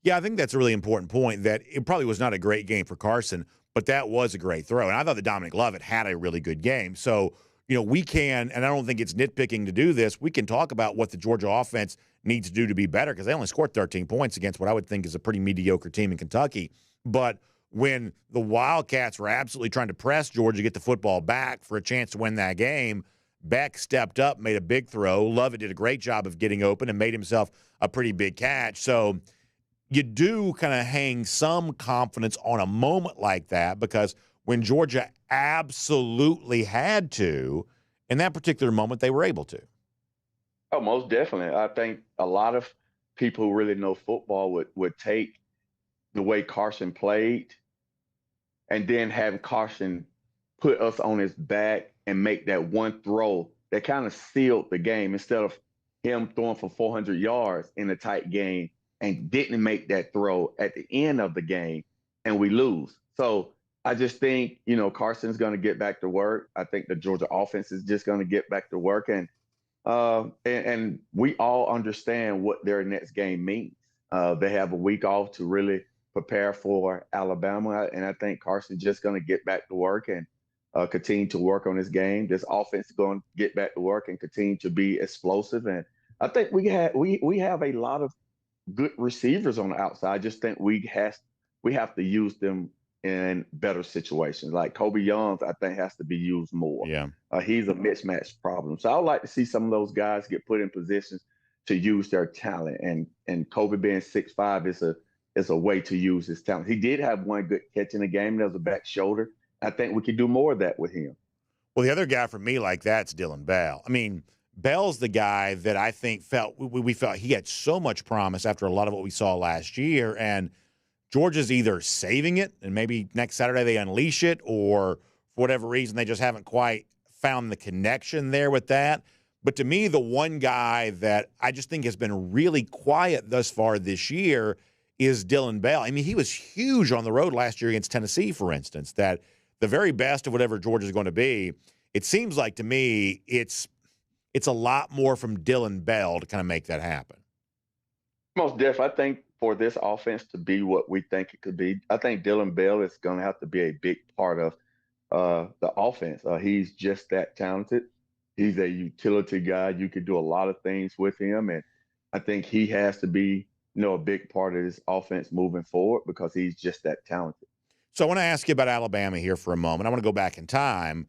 Yeah, I think that's a really important point, that it probably was not a great game for Carson, but that was a great throw. And I thought that Dominic Lovett had a really good game. So, we can, and I don't think it's nitpicking to do this, we can talk about what the Georgia offense needs to do to be better, because they only scored 13 points against what I would think is a pretty mediocre team in Kentucky. But when the Wildcats were absolutely trying to press Georgia, get the football back for a chance to win that game, Beck stepped up, made a big throw. Lovett did a great job of getting open and made himself a pretty big catch. So you do kind of hang some confidence on a moment like that, because when Georgia absolutely had to, in that particular moment, they were able to. Oh, most definitely. I think a lot of people who really know football would take the way Carson played and then have Carson put us on his back and make that one throw that kind of sealed the game, instead of him throwing for 400 yards in a tight game and didn't make that throw at the end of the game and we lose. So I just think, Carson's going to get back to work. I think the Georgia offense is just going to get back to work. And we all understand what their next game means. They have a week off to really prepare for Alabama. And I think Carson's just going to get back to work and continue to work on this game. This offense is going to get back to work and continue to be explosive. And I think we have a lot of good receivers on the outside. I just think we have to use them in better situations. Like Kobe Young, I think, has to be used more. Yeah, he's a mismatch problem. So I would like to see some of those guys get put in positions to use their talent. And Kobe being 6'5" is a way to use his talent. He did have one good catch in the game. That was a back shoulder. I think we could do more of that with him. Well, the other guy for me like that's Dylan Bell. I mean, Bell's the guy that I think we felt he had so much promise after a lot of what we saw last year, and Georgia's either saving it and maybe next Saturday they unleash it, or for whatever reason they just haven't quite found the connection there with that. But to me, the one guy that I just think has been really quiet thus far this year is Dylan Bell. I mean, he was huge on the road last year against Tennessee, for instance, that the very best of whatever Georgia's going to be, it seems like to me it's a lot more from Dylan Bell to kind of make that happen. Most definitely. I think for this offense to be what we think it could be, I think Dylan Bell is going to have to be a big part of the offense. He's just that talented. He's a utility guy. You could do a lot of things with him, and I think he has to be, a big part of this offense moving forward because he's just that talented. So I want to ask you about Alabama here for a moment. I want to go back in time.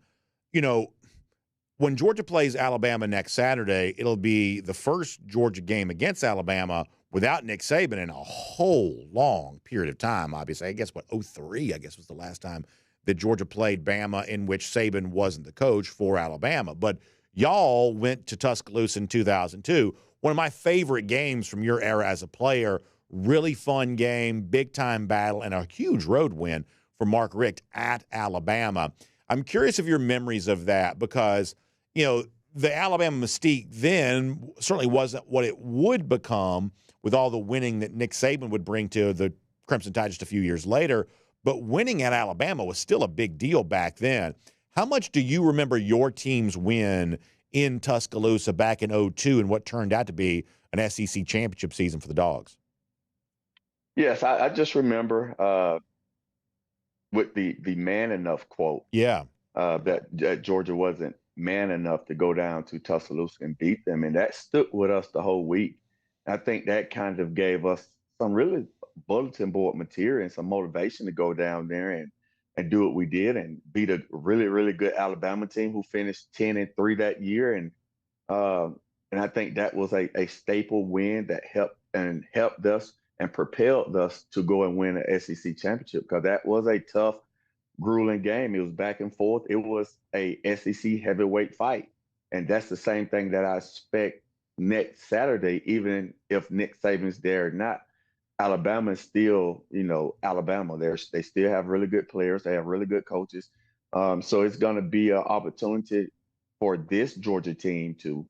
When Georgia plays Alabama next Saturday, it'll be the first Georgia game against Alabama without Nick Saban in a whole long period of time, obviously. I guess, 2003, was the last time that Georgia played Bama in which Saban wasn't the coach for Alabama. But Y'all went to Tuscaloosa in 2002. One of my favorite games from your era as a player. Really fun game, big-time battle, and a huge road win for Mark Richt at Alabama. I'm curious of your memories of that because, the Alabama mystique then certainly wasn't what it would become with all the winning that Nick Saban would bring to the Crimson Tide just a few years later. But winning at Alabama was still a big deal back then. How much do you remember your team's win in Tuscaloosa back in 2002 and what turned out to be an SEC championship season for the Dogs? Yes, I just remember with the man enough quote. Yeah. That Georgia wasn't man enough to go down to Tuscaloosa and beat them. And that stuck with us the whole week. I think that kind of gave us some really bulletin board material and some motivation to go down there and do what we did and beat a really, really good Alabama team who finished 10-3 that year. And I think that was a staple win that helped us and propelled us to go and win an SEC championship because that was a tough, grueling game. It was back and forth. It was a SEC heavyweight fight. And that's the same thing that I expect next Saturday, even if Nick Saban's there or not. Alabama is still, Alabama. They still have really good players. They have really good coaches. So it's going to be an opportunity for this Georgia team to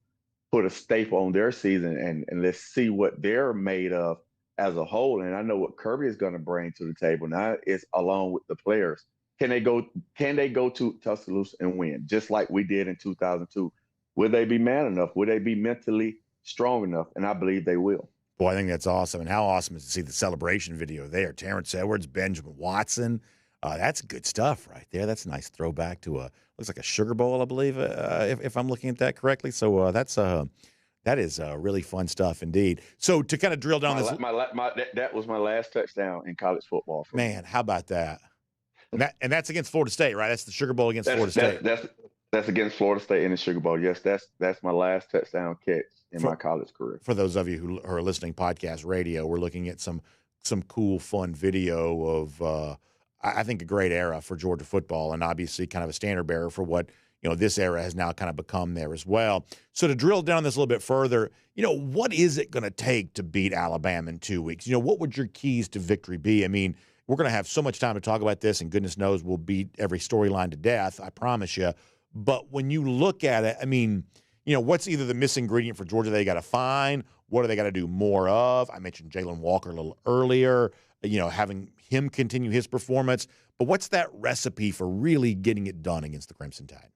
put a staple on their season and let's see what they're made of as a whole. And I know what Kirby is going to bring to the table now is along with the players. Can they go to Tuscaloosa and win just like we did in 2002? Will they be man enough? Will they be mentally strong enough? And I believe they will. Boy, I think that's awesome. And how awesome is to see the celebration video there. Terrence Edwards, Benjamin Watson. That's good stuff right there. That's a nice throwback to looks like a Sugar Bowl, I believe, if I'm looking at that correctly. So that is really fun stuff indeed. So to kind of drill down that was my last touchdown in college football. Man, how about that? And that's against Florida State, right? That's the Sugar Bowl against Florida State. That's against Florida State in the Sugar Bowl. Yes, that's my last touchdown catch in my college career. For those of you who are listening podcast radio, we're looking at some cool, fun video of I think a great era for Georgia football, and obviously kind of a standard bearer for what this era has now kind of become there as well. So to drill down this a little bit further, what is it going to take to beat Alabama in 2 weeks? What would your keys to victory be? I mean, we're going to have so much time to talk about this, and goodness knows we'll beat every storyline to death, I promise you. But when you look at it, I mean, what's either the missing ingredient for Georgia they got to find? What do they got to do more of? I mentioned Jalon Walker a little earlier, having him continue his performance. But what's that recipe for really getting it done against the Crimson Tide?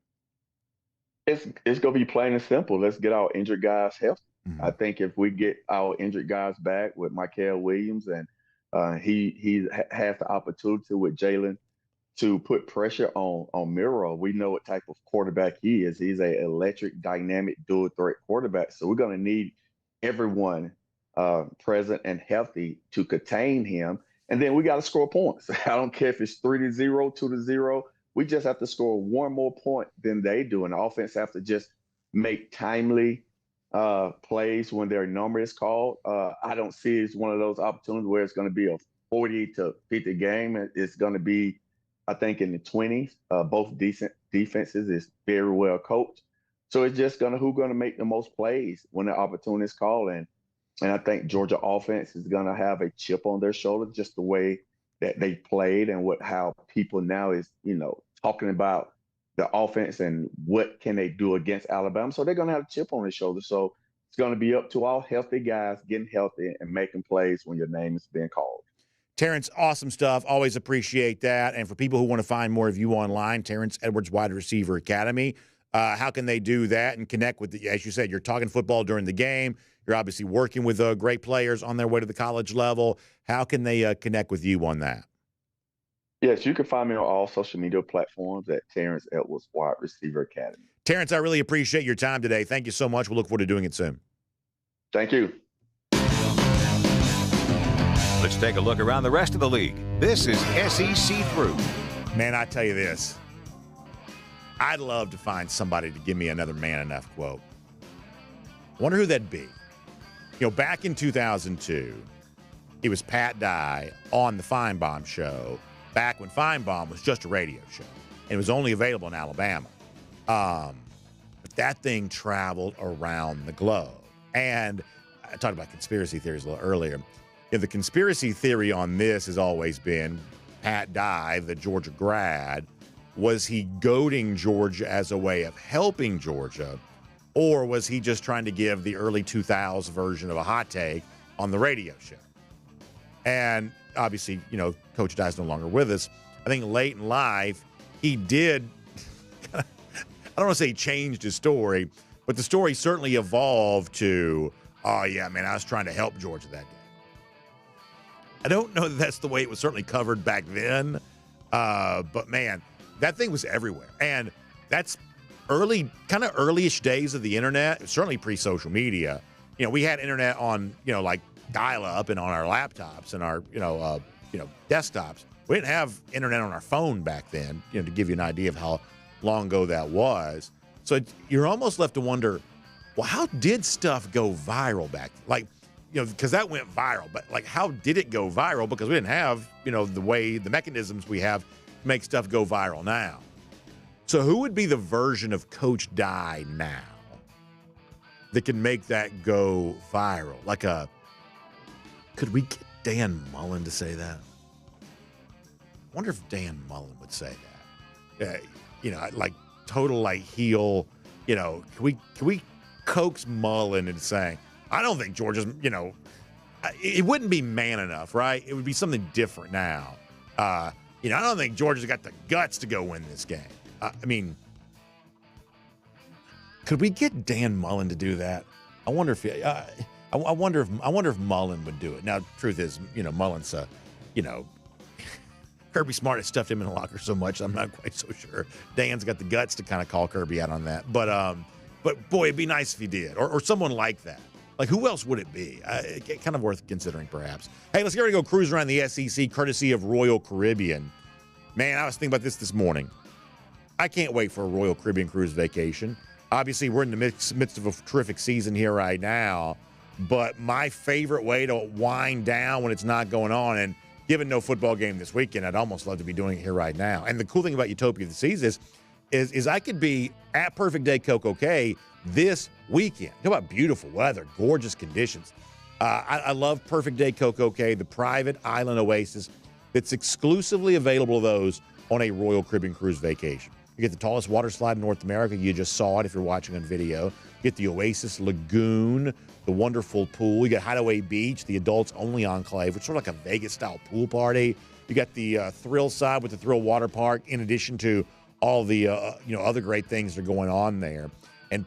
It's going to be plain and simple. Let's get our injured guys healthy. Mm-hmm. I think if we get our injured guys back with Michael Williams and he has the opportunity with Jalon to put pressure on Miro. We know what type of quarterback he is. He's an electric, dynamic, dual threat quarterback. So we're going to need everyone present and healthy to contain him. And then we got to score points. I don't care if it's 3-0, 2-0. We just have to score one more point than they do. And the offense have to just make timely plays when their number is called. I don't see it as one of those opportunities where it's going to be a 40-50 game. It's going to be, I think, in the 20s. Both decent defenses is very well coached. So it's just who's going to make the most plays when the opportunity is called. And I think Georgia offense is going to have a chip on their shoulder, just the way that they played and how people now is, talking about the offense and what can they do against Alabama. So they're going to have a chip on their shoulder. So it's going to be up to all healthy guys getting healthy and making plays when your name is being called. Terrence, awesome stuff. Always appreciate that. And for people who want to find more of you online, Terrence Edwards Wide Receiver Academy, how can they do that and connect with as you said, you're talking football during the game. You're obviously working with great players on their way to the college level. How can they connect with you on that? Yes, you can find me on all social media platforms at Terrence Edwards Wide Receiver Academy. Terrence, I really appreciate your time today. Thank you so much. We'll look forward to doing it soon. Thank you. Let's take a look around the rest of the league. This is SEC Through. Man, I tell you this. I'd love to find somebody to give me another man enough quote. I wonder who that'd be. Back in 2002, it was Pat Dye on the Feinbaum Show, back when Feinbaum was just a radio show. And it was only available in Alabama. But that thing traveled around the globe. And I talked about conspiracy theories a little earlier. The conspiracy theory on this has always been Pat Dye, the Georgia grad, was he goading Georgia as a way of helping Georgia, or was he just trying to give the early 2000s version of a hot take on the radio show? And obviously, Coach Dye's no longer with us. I think late in life, he did, I don't want to say he changed his story, but the story certainly evolved to, oh, yeah, man, I was trying to help Georgia that day. I don't know that that's the way it was certainly covered back then, but, man, that thing was everywhere. And that's early-ish days of the internet, certainly pre-social media. We had internet on, like dial-up and on our laptops and our, desktops. We didn't have internet on our phone back then, to give you an idea of how long ago that was. So you're almost left to wonder, well, how did stuff go viral back then? Like, because that went viral, but like, how did it go viral? Because we didn't have, the mechanisms we have to make stuff go viral now. So who would be the version of Coach Dye now that can make that go viral? Could we get Dan Mullen to say that? I wonder if Dan Mullen would say that. Total heel, can we coax Mullen into saying, I don't think Georgia's, it wouldn't be man enough, right? It would be something different now. I don't think Georgia's got the guts to go win this game. Could we get Dan Mullen to do that? I wonder if Mullen would do it. Now, truth is, Mullen's Kirby Smart has stuffed him in the locker so much, I'm not quite so sure. Dan's got the guts to kind of call Kirby out on that. But boy, it'd be nice if he did, or someone like that. Like, who else would it be? Kind of worth considering, perhaps. Hey, let's get ready to go cruise around the SEC, courtesy of Royal Caribbean. Man, I was thinking about this morning. I can't wait for a Royal Caribbean cruise vacation. Obviously, we're in the midst of a terrific season here right now, but my favorite way to wind down when it's not going on, and given no football game this weekend, I'd almost love to be doing it here right now. And the cool thing about Utopia this season is I could be at Perfect Day Coco Cay this weekend. Talk about beautiful weather, gorgeous conditions. I love Perfect Day Coco Cay, the private island oasis that's exclusively available to those on a Royal Caribbean cruise vacation. You get the tallest water slide in North America. You just saw it if you're watching on video. You get the Oasis Lagoon, the wonderful pool. You get Hideaway Beach, the adults-only enclave, which is sort of like a Vegas-style pool party. You got the Thrill side with the Thrill Water Park, in addition to all the other great things that are going on there. And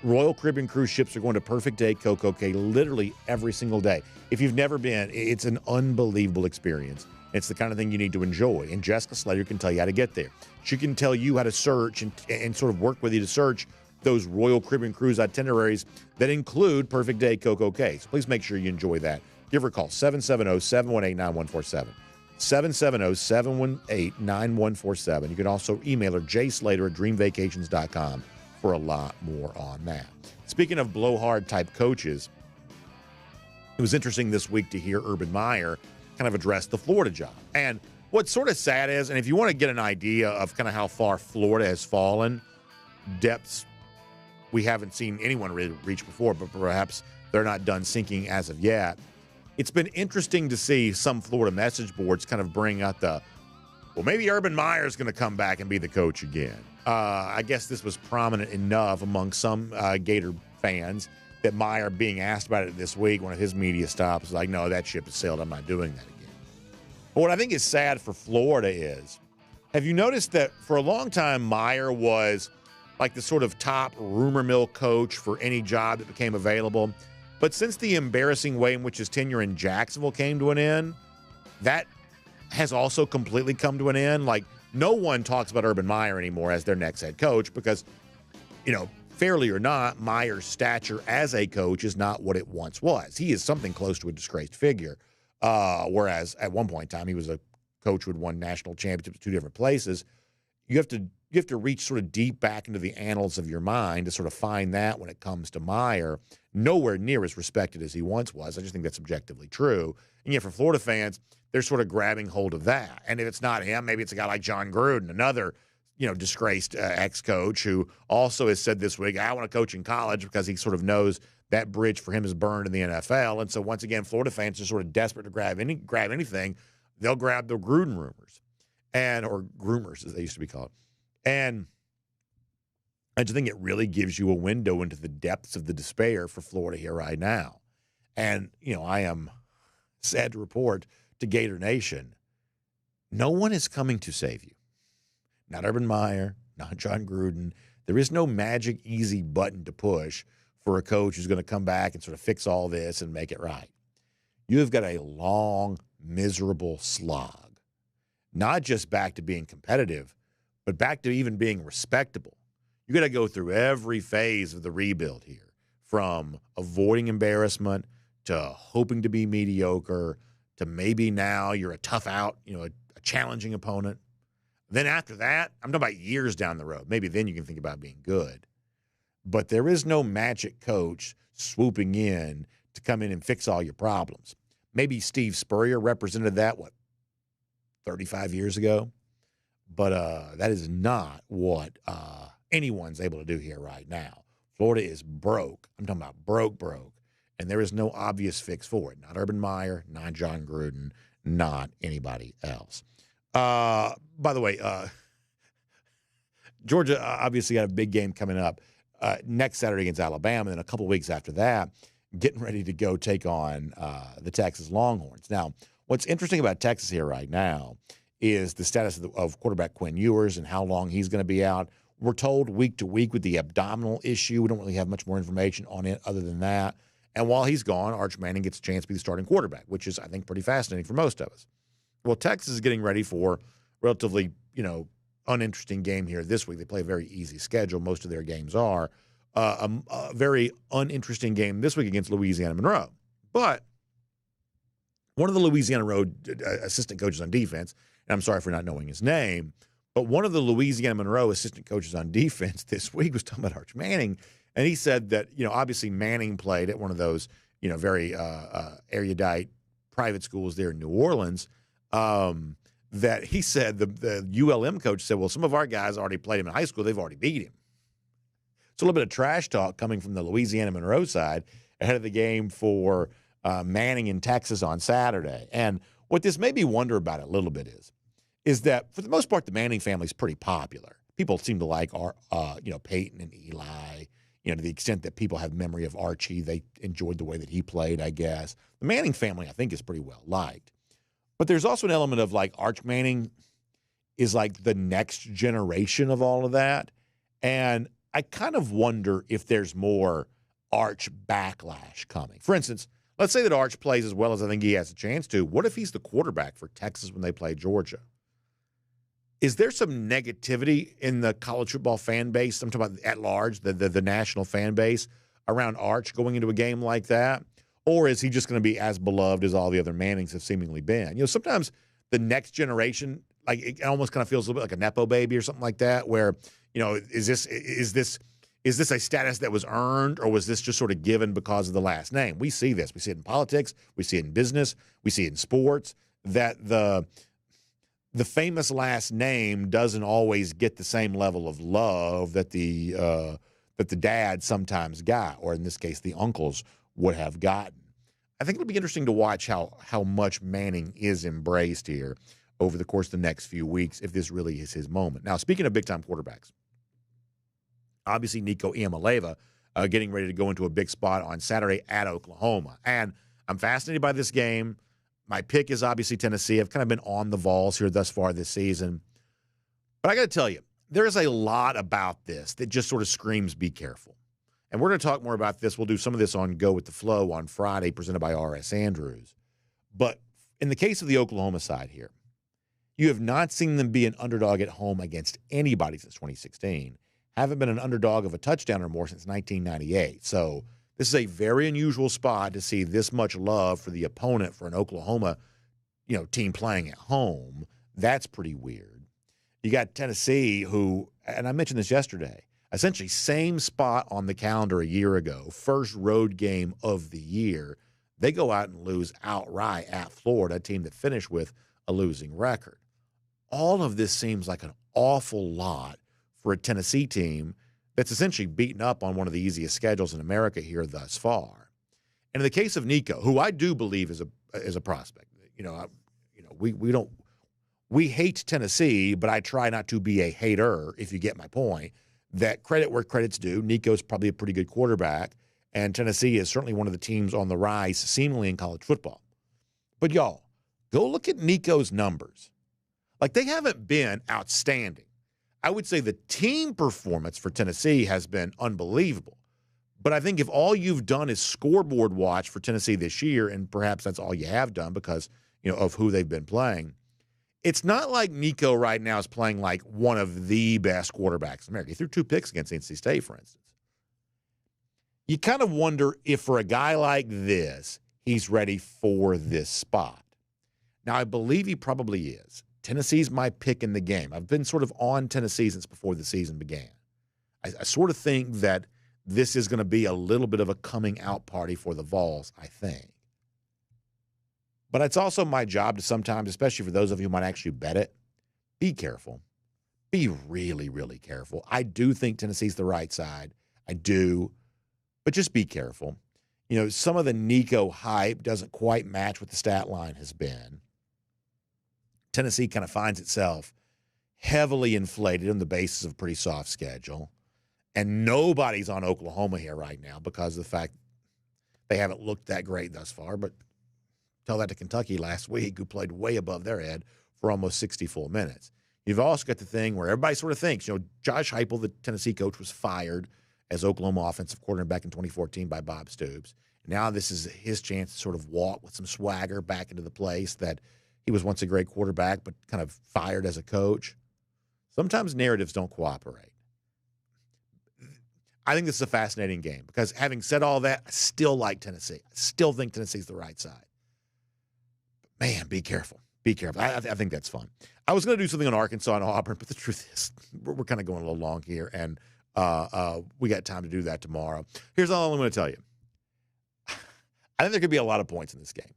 Royal Caribbean cruise ships are going to Perfect Day Coco Cay literally every single day. If you've never been, it's an unbelievable experience. It's the kind of thing you need to enjoy. And Jessica Slater can tell you how to get there. She can tell you how to search and sort of work with you to search those Royal Caribbean cruise itineraries that include Perfect Day Coco Cay. So please make sure you enjoy that. Give her a call, 770-718-9147. 770-718-9147. You can also email her, jslater@dreamvacations.com, for a lot more on that. Speaking of blowhard-type coaches, it was interesting this week to hear Urban Meyer kind of address the Florida job. And what's sort of sad is, and if you want to get an idea of kind of how far Florida has fallen, depths we haven't seen anyone really reach before, but perhaps they're not done sinking as of yet. It's been interesting to see some Florida message boards kind of bring out maybe Urban Meyer is going to come back and be the coach again. I guess this was prominent enough among some Gator fans that Meyer, being asked about it this week, one of his media stops, was like, no, that ship has sailed. I'm not doing that again. But what I think is sad for Florida is, have you noticed that for a long time, Meyer was like the sort of top rumor mill coach for any job that became available? But since the embarrassing way in which his tenure in Jacksonville came to an end, that has also completely come to an end. Like, no one talks about Urban Meyer anymore as their next head coach because, fairly or not, Meyer's stature as a coach is not what it once was. He is something close to a disgraced figure. Whereas at one point in time, he was a coach who had won national championships in two different places. You have to reach sort of deep back into the annals of your mind to sort of find that when it comes to Meyer. Nowhere near as respected as he once was. I just think that's objectively true. And yet for Florida fans, they're sort of grabbing hold of that. And if it's not him, maybe it's a guy like John Gruden, another, disgraced ex-coach who also has said this week, I want to coach in college because he sort of knows that bridge for him is burned in the NFL. And so once again, Florida fans are sort of desperate to grab anything. They'll grab the Gruden rumors or groomers, as they used to be called. And I just think it really gives you a window into the depths of the despair for Florida here right now. And, I am sad to report to Gator Nation, no one is coming to save you. Not Urban Meyer, not John Gruden. There is no magic, easy button to push for a coach who's going to come back and sort of fix all this and make it right. You have got a long, miserable slog, not just back to being competitive, but back to even being respectable. You got to go through every phase of the rebuild here, from avoiding embarrassment to hoping to be mediocre to maybe now you're a tough out, a challenging opponent. Then after that, I'm talking about years down the road. Maybe then you can think about being good. But there is no magic coach swooping in to come in and fix all your problems. Maybe Steve Spurrier represented that, 35 years ago? But that is not what anyone's able to do here right now. Florida is broke. I'm talking about broke. And there is no obvious fix for it. Not Urban Meyer, not John Gruden, not anybody else. By the way, Georgia obviously got a big game coming up next Saturday against Alabama, and then a couple weeks after that, getting ready to go take on the Texas Longhorns. Now, what's interesting about Texas here right now is the status of quarterback Quinn Ewers and how long he's going to be out. We're told week to week with the abdominal issue. We don't really have much more information on it other than that. And while he's gone, Arch Manning gets a chance to be the starting quarterback, which is, I think, pretty fascinating for most of us. Well, Texas is getting ready for relatively, uninteresting game here this week. They play a very easy schedule. Most of their games are. A very uninteresting game this week against Louisiana Monroe. But one of the Louisiana assistant coaches on defense, and I'm sorry for not knowing his name, but one of the Louisiana Monroe assistant coaches on defense this week was talking about Arch Manning, and he said that, obviously Manning played at one of those, very erudite private schools there in New Orleans, that he said the ULM coach said, well, some of our guys already played him in high school. They've already beat him. It's a little bit of trash talk coming from the Louisiana Monroe side ahead of the game for Manning in Texas on Saturday. And what this made me wonder about it a little bit is that for the most part, the Manning family is pretty popular. People seem to like Peyton and Eli, to the extent that people have memory of Archie. They enjoyed the way that he played, I guess. The Manning family, I think, is pretty well liked. But there's also an element of Arch Manning is the next generation of all of that. And I kind of wonder if there's more Arch backlash coming. For instance, let's say that Arch plays as well as I think he has a chance to. What if he's the quarterback for Texas when they play Georgia? Is there some negativity in the college football fan base? I'm talking about at large, the national fan base around Arch going into a game like that? Or is he just going to be as beloved as all the other Mannings have seemingly been? Sometimes the next generation, it almost kind of feels a little bit like a Nepo baby or something like that, where, is this a status that was earned, or was this just sort of given because of the last name? We see this. We see it in politics. We see it in business. We see it in sports, that the famous last name doesn't always get the same level of love that the dad sometimes got, or in this case, the uncles would have gotten. I think it'll be interesting to watch how much Manning is embraced here over the course of the next few weeks, if this really is his moment. Now, speaking of big-time quarterbacks, obviously Nico Iamaleava getting ready to go into a big spot on Saturday at Oklahoma. And I'm fascinated by this game. My pick is obviously Tennessee. I've kind of been on the Vols here thus far this season. But I got to tell you, there is a lot about this that just sort of screams be careful. And we're going to talk more about this. We'll do some of this on Go with the Flow on Friday, presented by R.S. Andrews. But in the case of the Oklahoma side here, you have not seen them be an underdog at home against anybody since 2016. Haven't been an underdog of a touchdown or more since 1998. So this is a very unusual spot to see this much love for the opponent for an Oklahoma, team playing at home. That's pretty weird. You got Tennessee, who, and I mentioned this yesterday, essentially same spot on the calendar a year ago, first road game of the year. They go out and lose outright at Florida, a team that finished with a losing record. all of this seems like an awful lot for a Tennessee team that's essentially beaten up on one of the easiest schedules in America here thus far. And in the case of Nico, who I do believe is a prospect, we hate Tennessee, but I try not to be a hater, if you get my point, that credit where credit's due. Nico's probably a pretty good quarterback, and Tennessee is certainly one of the teams on the rise, seemingly in college football. But y'all, go look at Nico's numbers. Like, they haven't been outstanding. I would say the team performance for Tennessee has been unbelievable. But I think if all you've done is scoreboard watch for Tennessee this year, and perhaps that's all you have done because, of who they've been playing, it's not like Nico right now is playing like one of the best quarterbacks in America. He threw 2 picks against NC State, for instance. You kind of wonder if for a guy like this, he's ready for this spot. Now, I believe he probably is. Tennessee's my pick in the game. I've been sort of on Tennessee since before the season began. I sort of think that this is going to be a little bit of a coming out party for the Vols, I think. But it's also my job to sometimes, especially for those of you who might actually bet it, be careful. Be really, really careful. I do think Tennessee's the right side. I do. But just be careful. Some of the Nico hype doesn't quite match what the stat line has been. Tennessee kind of finds itself heavily inflated on the basis of a pretty soft schedule. And nobody's on Oklahoma here right now because of the fact they haven't looked that great thus far. But tell that to Kentucky last week, who played way above their head for almost 60 full minutes. You've also got the thing where everybody sort of thinks, Josh Heupel, the Tennessee coach, was fired as Oklahoma offensive coordinator back in 2014 by Bob Stoops. Now this is his chance to sort of walk with some swagger back into the place that he was once a great quarterback, but kind of fired as a coach. Sometimes narratives don't cooperate. I think this is a fascinating game because having said all that, I still like Tennessee. I still think Tennessee's the right side. But man, be careful. Be careful. I think that's fun. I was going to do something on Arkansas and Auburn, but the truth is we're kind of going a little long here, and we got time to do that tomorrow. Here's all I'm going to tell you. I think there could be a lot of points in this game.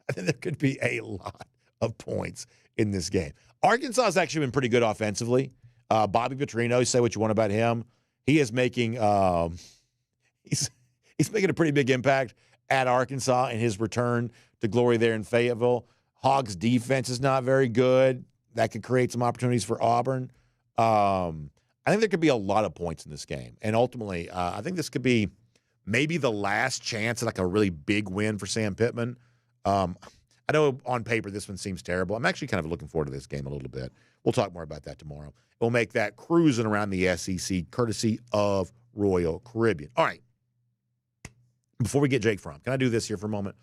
I think there could be a lot of points in this game. Arkansas has actually been pretty good offensively. Bobby Petrino, you say what you want about him. He is making he's making a pretty big impact at Arkansas in his return to glory there in Fayetteville. Hogg's defense is not very good. That could create some opportunities for Auburn. I think there could be a lot of points in this game. And ultimately, I think this could be maybe the last chance at like a really big win for Sam Pittman. I know on paper this one seems terrible. I'm actually kind of looking forward to this game a little bit. We'll talk more about that tomorrow. We'll make that cruising around the SEC courtesy of Royal Caribbean. All right. Before we get Jake Fromm, can I do this here for a moment?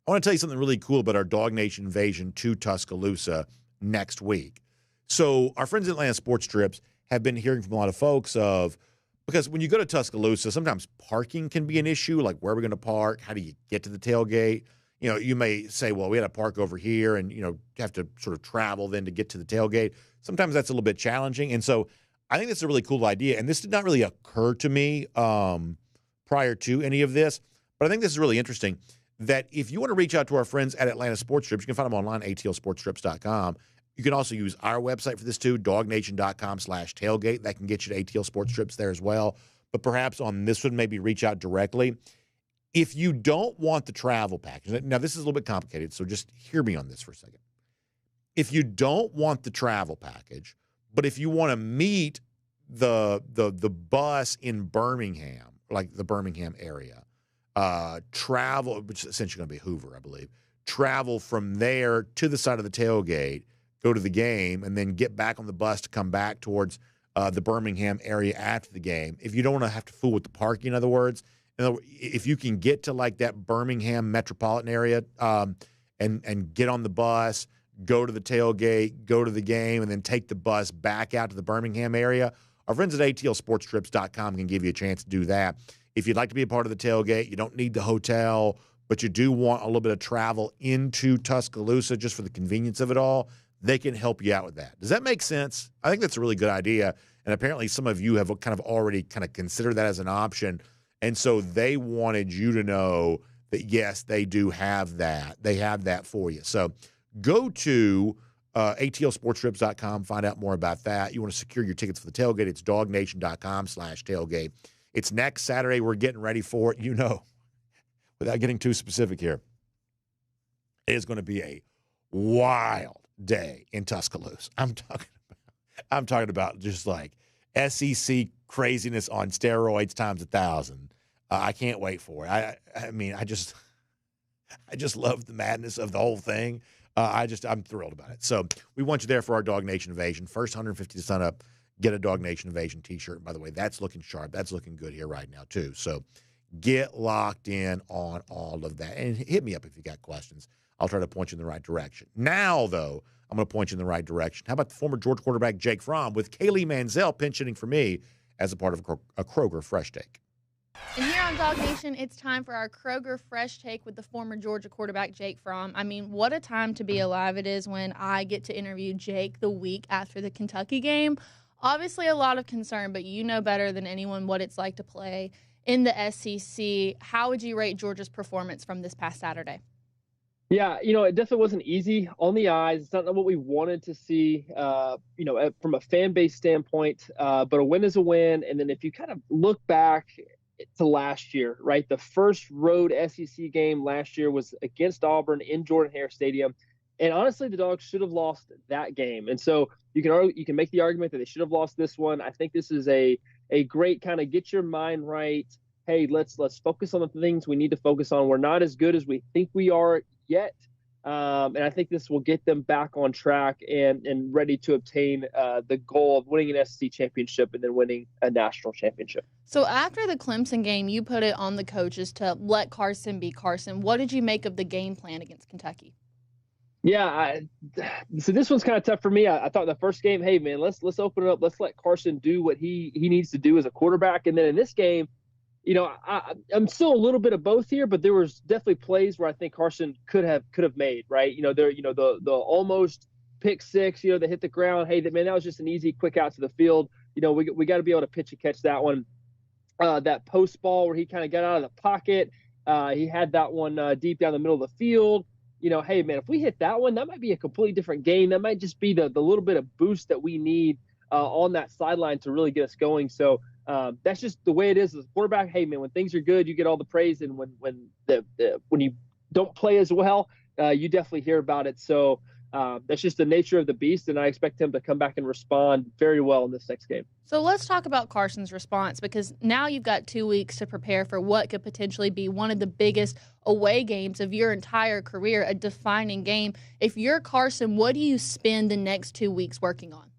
I want to tell you something really cool about our DawgNation invasion to Tuscaloosa next week. So our friends at Atlanta Sports Trips have been hearing from a lot of folks because when you go to Tuscaloosa, sometimes parking can be an issue, like where are we going to park? How do you get to the tailgate? You may say, well, we had to park over here and, have to sort of travel then to get to the tailgate. Sometimes that's a little bit challenging. And so I think that's a really cool idea. And this did not really occur to me prior to any of this, but I think this is really interesting that if you want to reach out to our friends at Atlanta Sports Trips, you can find them online, atlsportstrips.com. You can also use our website for this too, DawgNation.com/tailgate. That can get you to ATL Sports Trips there as well. But perhaps on this one, maybe reach out directly. If you don't want the travel package, now this is a little bit complicated, so just hear me on this for a second. If you don't want the travel package, but if you want to meet the bus in Birmingham, like the Birmingham area, travel, which is essentially going to be Hoover, I believe, travel from there to the side of the tailgate, go to the game, and then get back on the bus to come back towards the Birmingham area after the game. If you don't want to have to fool with the parking, in other words, if you can get to like that Birmingham metropolitan area and get on the bus, go to the tailgate, go to the game, and then take the bus back out to the Birmingham area, our friends at atlsportstrips.com can give you a chance to do that. If you'd like to be a part of the tailgate, you don't need the hotel, but you do want a little bit of travel into Tuscaloosa just for the convenience of it all, they can help you out with that. Does that make sense? I think that's a really good idea. And apparently some of you have kind of already kind of considered that as an option. And so they wanted you to know that, yes, they do have that. They have that for you. So go to ATLSportsTrips.com. Find out more about that. You want to secure your tickets for the tailgate, it's DawgNation.com/tailgate. It's next Saturday. We're getting ready for it. You know, without getting too specific here, it is going to be a wild day in Tuscaloosa. I'm talking about just like SEC craziness on steroids times 1,000. I can't wait for it. I mean, I just love the madness of the whole thing. I'm thrilled about it. So we want you there for our Dawg Nation Invasion. First 150 to sign up, get a Dawg Nation Invasion t-shirt. By the way, that's looking sharp. That's looking good here right now too. So get locked in on all of that. And hit me up if you got questions. I'll try to point you in the right direction. Now, though, I'm going to point you in the right direction. How about the former Georgia quarterback Jake Fromm with Kaylee Mansell pinch hitting for me as a part of a Kroger Fresh Take? And here on Dawg Nation, it's time for our Kroger Fresh Take with the former Georgia quarterback Jake Fromm. I mean, what a time to be alive it is when I get to interview Jake the week after the Kentucky game. Obviously a lot of concern, but you know better than anyone what it's like to play in the SEC. How would you rate Georgia's performance from this past Saturday? Yeah, it definitely wasn't easy on the eyes. It's not what we wanted to see, from a fan base standpoint, but a win is a win. And then if you kind of look back to last year, right, the first road SEC game last year was against Auburn in Jordan-Hare Stadium. And honestly, the Dogs should have lost that game. And so you can make the argument that they should have lost this one. I think this is a great kind of get your mind right. Hey, let's focus on the things we need to focus on. We're not as good as we think we are yet. And I think this will get them back on track and ready to obtain the goal of winning an SEC championship and then winning a national championship. So after the Clemson game, you put it on the coaches to let Carson be Carson. What did you make of the game plan against Kentucky? Yeah, so this one's kind of tough for me. I thought the first game, hey, man, let's open it up. Let's let Carson do what he needs to do as a quarterback. And then in this game, I'm still a little bit of both here, but there was definitely plays where I think Carson could have made, right? The almost pick six, that hit the ground. Hey, man, that was just an easy, quick out to the field. We got to be able to pitch and catch that one. That post ball where he kind of got out of the pocket. He had that one deep down the middle of the field. Hey, man, if we hit that one, that might be a completely different game. That might just be the little bit of boost that we need on that sideline to really get us going. So that's just the way it is as a quarterback. Hey, man, when things are good, you get all the praise. And when you don't play as well, you definitely hear about it. So that's just the nature of the beast, and I expect him to come back and respond very well in this next game. So let's talk about Carson's response, because now you've got 2 weeks to prepare for what could potentially be one of the biggest away games of your entire career, a defining game. If you're Carson, what do you spend the next 2 weeks working on?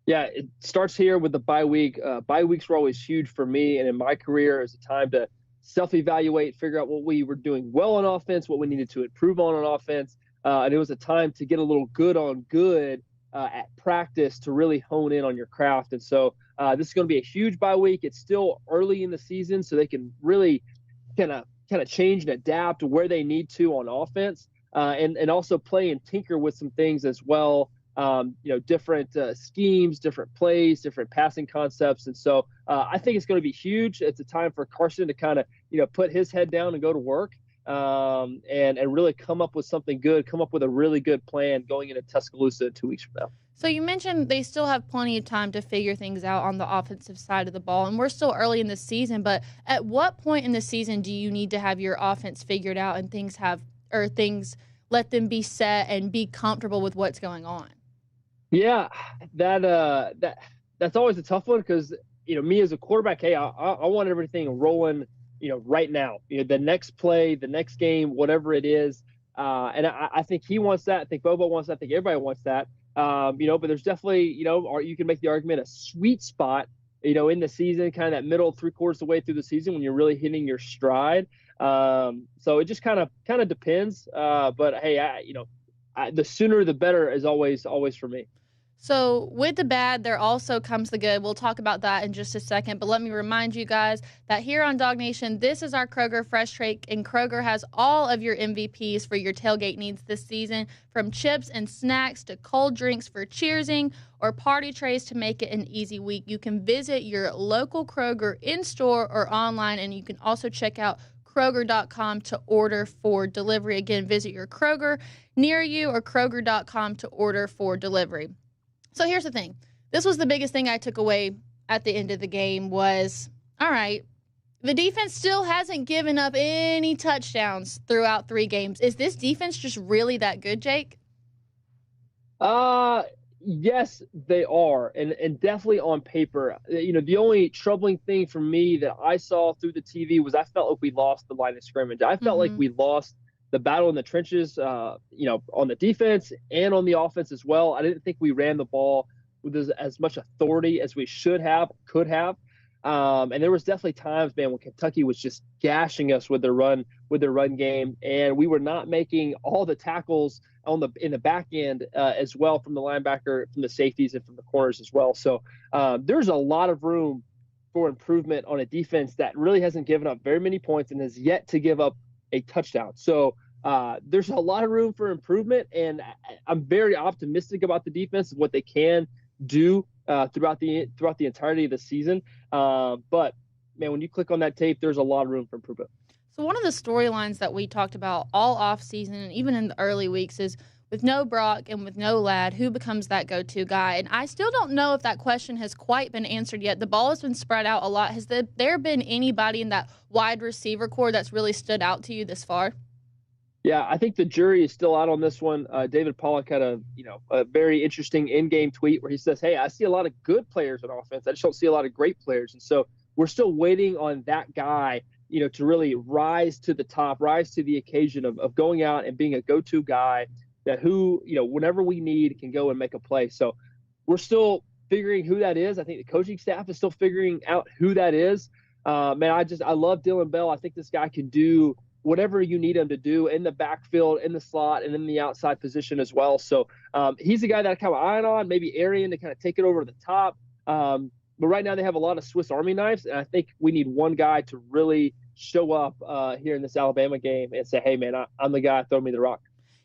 Yeah, it starts here with the bye week. Bye weeks were always huge for me, and in my career, it's a time to self-evaluate, figure out what we were doing well on offense, what we needed to improve on offense. And it was a time to get a little good on good at practice to really hone in on your craft. And so this is going to be a huge bye week. It's still early in the season, so they can really kind of change and adapt where they need to on offense, and also play and tinker with some things as well. Different schemes, different plays, different passing concepts. And so I think it's going to be huge. It's a time for Carson to kind of, put his head down and go to work. And really come up with something good, come up with a really good plan going into Tuscaloosa 2 weeks from now. So you mentioned they still have plenty of time to figure things out on the offensive side of the ball, and we're still early in the season, but at what point in the season do you need to have your offense figured out and things let them be set and be comfortable with what's going on? Yeah, that's always a tough one because, me as a quarterback, hey, I want everything rolling right now, the next play, the next game, whatever it is. And I think he wants that. I think Bobo wants that. I think everybody wants that. But there's definitely, or you can make the argument, a sweet spot, in the season, kind of that middle 3/4 of the way through the season when you're really hitting your stride. So it just kind of depends. But hey, the sooner the better is always for me. So with the bad, there also comes the good. We'll talk about that in just a second. But let me remind you guys that here on Dawg Nation, this is our Kroger Fresh Take, and Kroger has all of your MVPs for your tailgate needs this season, from chips and snacks to cold drinks for cheersing or party trays to make it an easy week. You can visit your local Kroger in-store or online, and you can also check out Kroger.com to order for delivery. Again, visit your Kroger near you or Kroger.com to order for delivery. So here's the thing. This was the biggest thing I took away at the end of the game was, all right, the defense still hasn't given up any touchdowns throughout 3 games. Is this defense just really that good, Jake? Yes, they are, and definitely on paper. The only troubling thing for me that I saw through the TV was I felt like we lost the line of scrimmage. I felt like we lost the battle in the trenches, on the defense and on the offense as well. I didn't think we ran the ball with as much authority as we could have. And there was definitely times, man, when Kentucky was just gashing us with their run game, and we were not making all the tackles in the back end as well, from the linebacker, from the safeties, and from the corners as well. So there's a lot of room for improvement on a defense that really hasn't given up very many points and has yet to give up a touchdown. So there's a lot of room for improvement, and I'm very optimistic about the defense and what they can do throughout the entirety of the season. But man, when you click on that tape, there's a lot of room for improvement. So one of the storylines that we talked about all offseason and even in the early weeks is with no Brock and with no Ladd, who becomes that go-to guy? And I still don't know if that question has quite been answered yet. The ball has been spread out a lot. Has there been anybody in that wide receiver core that's really stood out to you this far? Yeah, I think the jury is still out on this one. David Pollack had a very interesting in-game tweet where he says, "Hey, I see a lot of good players on offense. I just don't see a lot of great players." And so we're still waiting on that guy, to really rise to the top, rise to the occasion of going out and being a go-to guy that whenever we need can go and make a play. So we're still figuring who that is. I think the coaching staff is still figuring out who that is. Man, I love Dylan Bell. I think this guy can do whatever you need him to do in the backfield, in the slot, and in the outside position as well. So he's the guy that I kind of eye on, maybe Arian to kind of take it over the top. But right now they have a lot of Swiss Army knives, and I think we need one guy to really show up here in this Alabama game and say, "Hey, man, I'm the guy. Throw me the rock."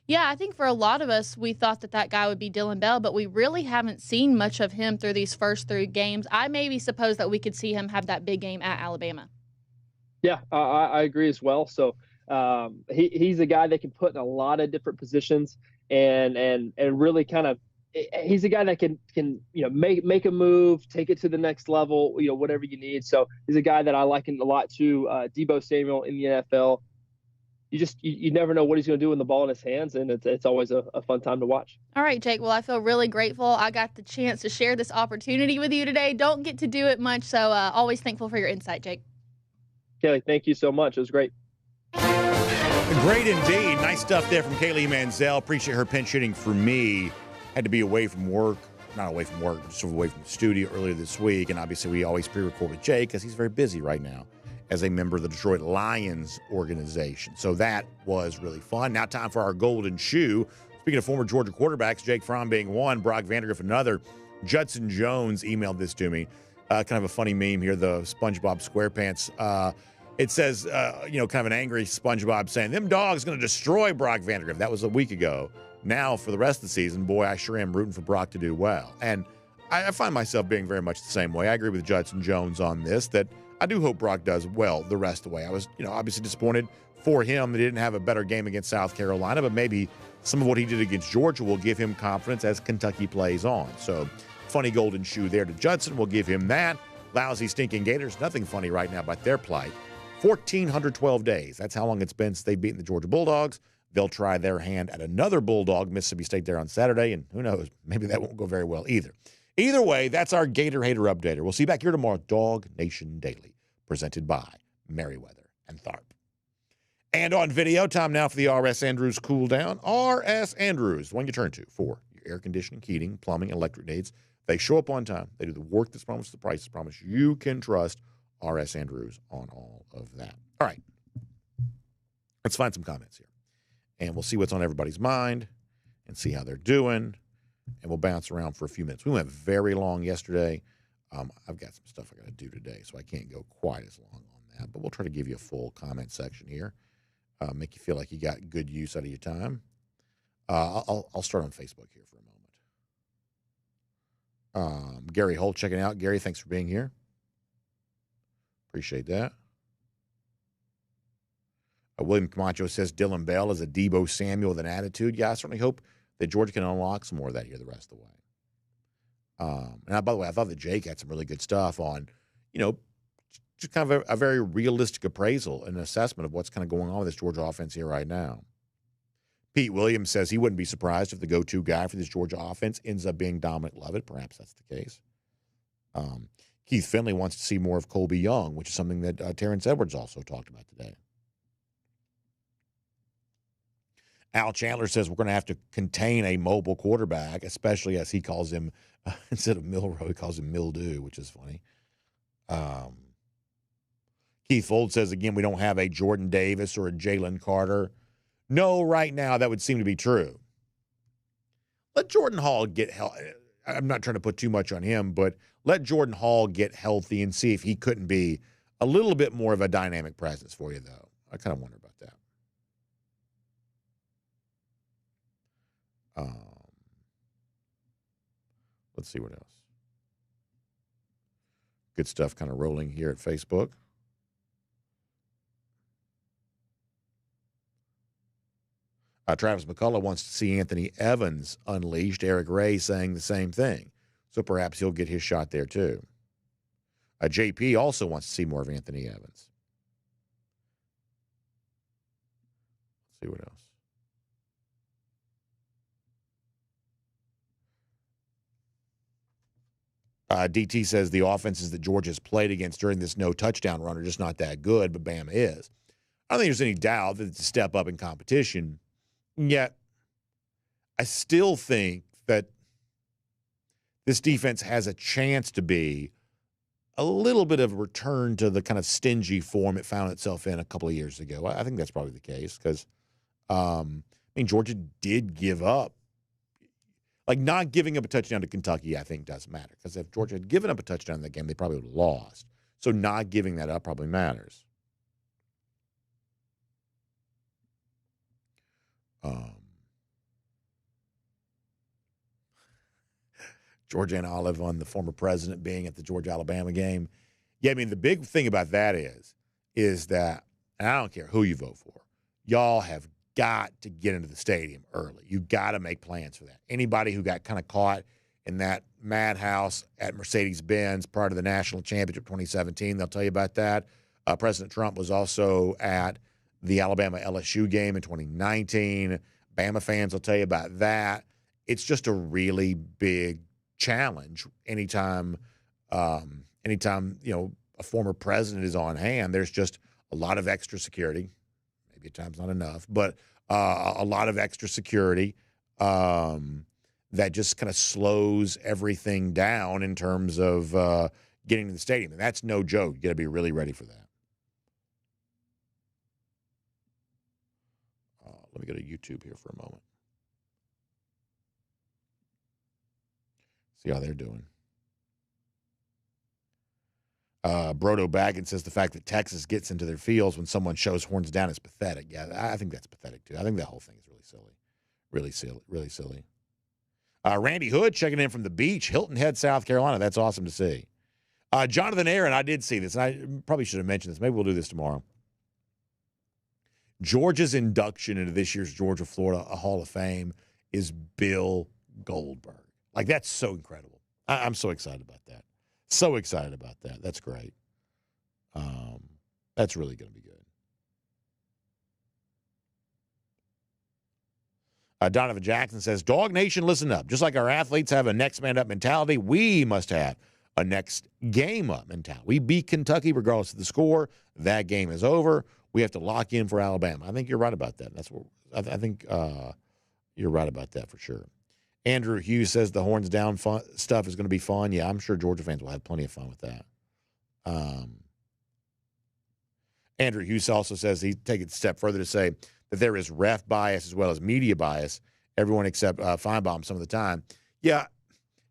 Yeah, I think for a lot of us, we thought that guy would be Dylan Bell, but we really haven't seen much of him through these first 3 games. I maybe suppose that we could see him have that big game at Alabama. Yeah, I agree as well. So he's a guy that can put in a lot of different positions and really kind of, he's a guy that can make a move, take it to the next level, whatever you need. So he's a guy that I liken a lot to Deebo Samuel in the NFL. You never know what he's going to do with the ball in his hands, and it's always a fun time to watch. All right, Jake. Well, I feel really grateful I got the chance to share this opportunity with you today. Don't get to do it much, so always thankful for your insight, Jake. Kaylee, thank you so much. It was great. Great indeed. Nice stuff there from Kaylee Mansell. Appreciate her pinch hitting for me. Had to be away from work. Not away from work, just away from the studio earlier this week. And obviously we always pre-record with Jake because he's very busy right now as a member of the Detroit Lions organization. So that was really fun. Now time for our golden shoe. Speaking of former Georgia quarterbacks, Jake Fromm being one, Brock Vandagriff another. Judson Jones emailed this to me. Kind of a funny meme here, the SpongeBob SquarePants. It says, kind of an angry SpongeBob saying, "Them dogs going to destroy Brock Vandagriff." That was a week ago. Now, for the rest of the season, boy, I sure am rooting for Brock to do well. And I find myself being very much the same way. I agree with Judson Jones on this, that I do hope Brock does well the rest of the way. I was, obviously disappointed for him that he didn't have a better game against South Carolina, but maybe some of what he did against Georgia will give him confidence as Kentucky plays on. So, funny golden shoe there to Judson. We'll give him that. Lousy, stinking Gators. Nothing funny right now about their plight. 1,412 days. That's how long it's been since they've beaten the Georgia Bulldogs. They'll try their hand at another Bulldog, Mississippi State, there on Saturday, and who knows, maybe that won't go very well either. Either way, that's our Gator Hater Updater. We'll see you back here tomorrow, DawgNation Daily, presented by Merriweather and Tharp. And on video, time now for the R.S. Andrews Cool Down. R.S. Andrews, the one you turn to for your air conditioning, heating, plumbing, electric needs. They show up on time. They do the work that's promised, the price that's promised. You can trust R.S. Andrews on all of that. All right. Let's find some comments here. And we'll see what's on everybody's mind and see how they're doing. And we'll bounce around for a few minutes. We went very long yesterday. I've got some stuff I got to do today, so I can't go quite as long on that. But we'll try to give you a full comment section here. Make you feel like you got good use out of your time. I'll start on Facebook here for a moment. Gary Holt checking out. Gary, thanks for being here. Appreciate that. William Camacho says Dylan Bell is a Debo Samuel with an attitude. Yeah, I certainly hope that Georgia can unlock some more of that here the rest of the way. And by the way, I thought that Jake had some really good stuff on, just kind of a very realistic appraisal and assessment of what's kind of going on with this Georgia offense here right now. Pete Williams says he wouldn't be surprised if the go-to guy for this Georgia offense ends up being Dominic Lovett. Perhaps that's the case. Keith Finley wants to see more of Colby Young, which is something that Terrence Edwards also talked about today. Al Chandler says we're going to have to contain a mobile quarterback, especially as he calls him, instead of Milrow, he calls him Mildew, which is funny. Keith Fold says, again, we don't have a Jordan Davis or a Jalen Carter. No, right now that would seem to be true. Let Jordan Hall get healthy. I'm not trying to put too much on him, but let Jordan Hall get healthy and see if he couldn't be a little bit more of a dynamic presence for you, though. I kind of wonder about that. Let's see what else. Good stuff kind of rolling here at Facebook. Travis McCullough wants to see Anthony Evans unleashed. Eric Ray saying the same thing. So perhaps he'll get his shot there too. JP also wants to see more of Anthony Evans. Let's see what else. DT says the offenses that Georgia's played against during this no touchdown run are just not that good, but Bama is. I don't think there's any doubt that it's a step up in competition. Yet, I still think that this defense has a chance to be a little bit of a return to the kind of stingy form it found itself in a couple of years ago. I think that's probably the case because, Georgia did give up. Like, not giving up a touchdown to Kentucky, I think, does matter. Because if Georgia had given up a touchdown in that game, they probably would have lost. So not giving that up probably matters. Georgia and Olive on the former president being at the Georgia-Alabama game. Yeah, the big thing about that is that, and I don't care who you vote for, y'all have got to get into the stadium early. You got to make plans for that. Anybody who got kind of caught in that madhouse at Mercedes-Benz prior to the national championship 2017, they'll tell you about that. President Trump was also at the Alabama-LSU game in 2019. Bama fans will tell you about that. It's just a really big challenge anytime a former president is on hand. There's just a lot of extra security. Maybe at times not enough, but a lot of extra security that just kind of slows everything down in terms of getting to the stadium. And that's no joke. You got to be really ready for that. Let me go to YouTube here for a moment. See how they're doing. Brodo Baggins says the fact that Texas gets into their fields when someone shows horns down is pathetic. Yeah, I think that's pathetic too. I think that whole thing is really silly. Really silly. Really silly. Randy Hood checking in from the beach, Hilton Head, South Carolina. That's awesome to see. Jonathan Aaron, I did see this, and I probably should have mentioned this. Maybe we'll do this tomorrow. Georgia's induction into this year's Georgia-Florida Hall of Fame is Bill Goldberg. Like, that's so incredible. I'm so excited about that. So excited about that. That's great. That's really going to be good. Donovan Jackson says, Dawg Nation, listen up. Just like our athletes have a next man up mentality, we must have a next game up mentality. We beat Kentucky regardless of the score. That game is over. We have to lock in for Alabama. I think you're right about that. That's what I think. You're right about that for sure. Andrew Hughes says the horns down stuff is going to be fun. Yeah, I'm sure Georgia fans will have plenty of fun with that. Andrew Hughes also says he'd take it a step further to say that there is ref bias as well as media bias. Everyone except Feinbaum some of the time. Yeah,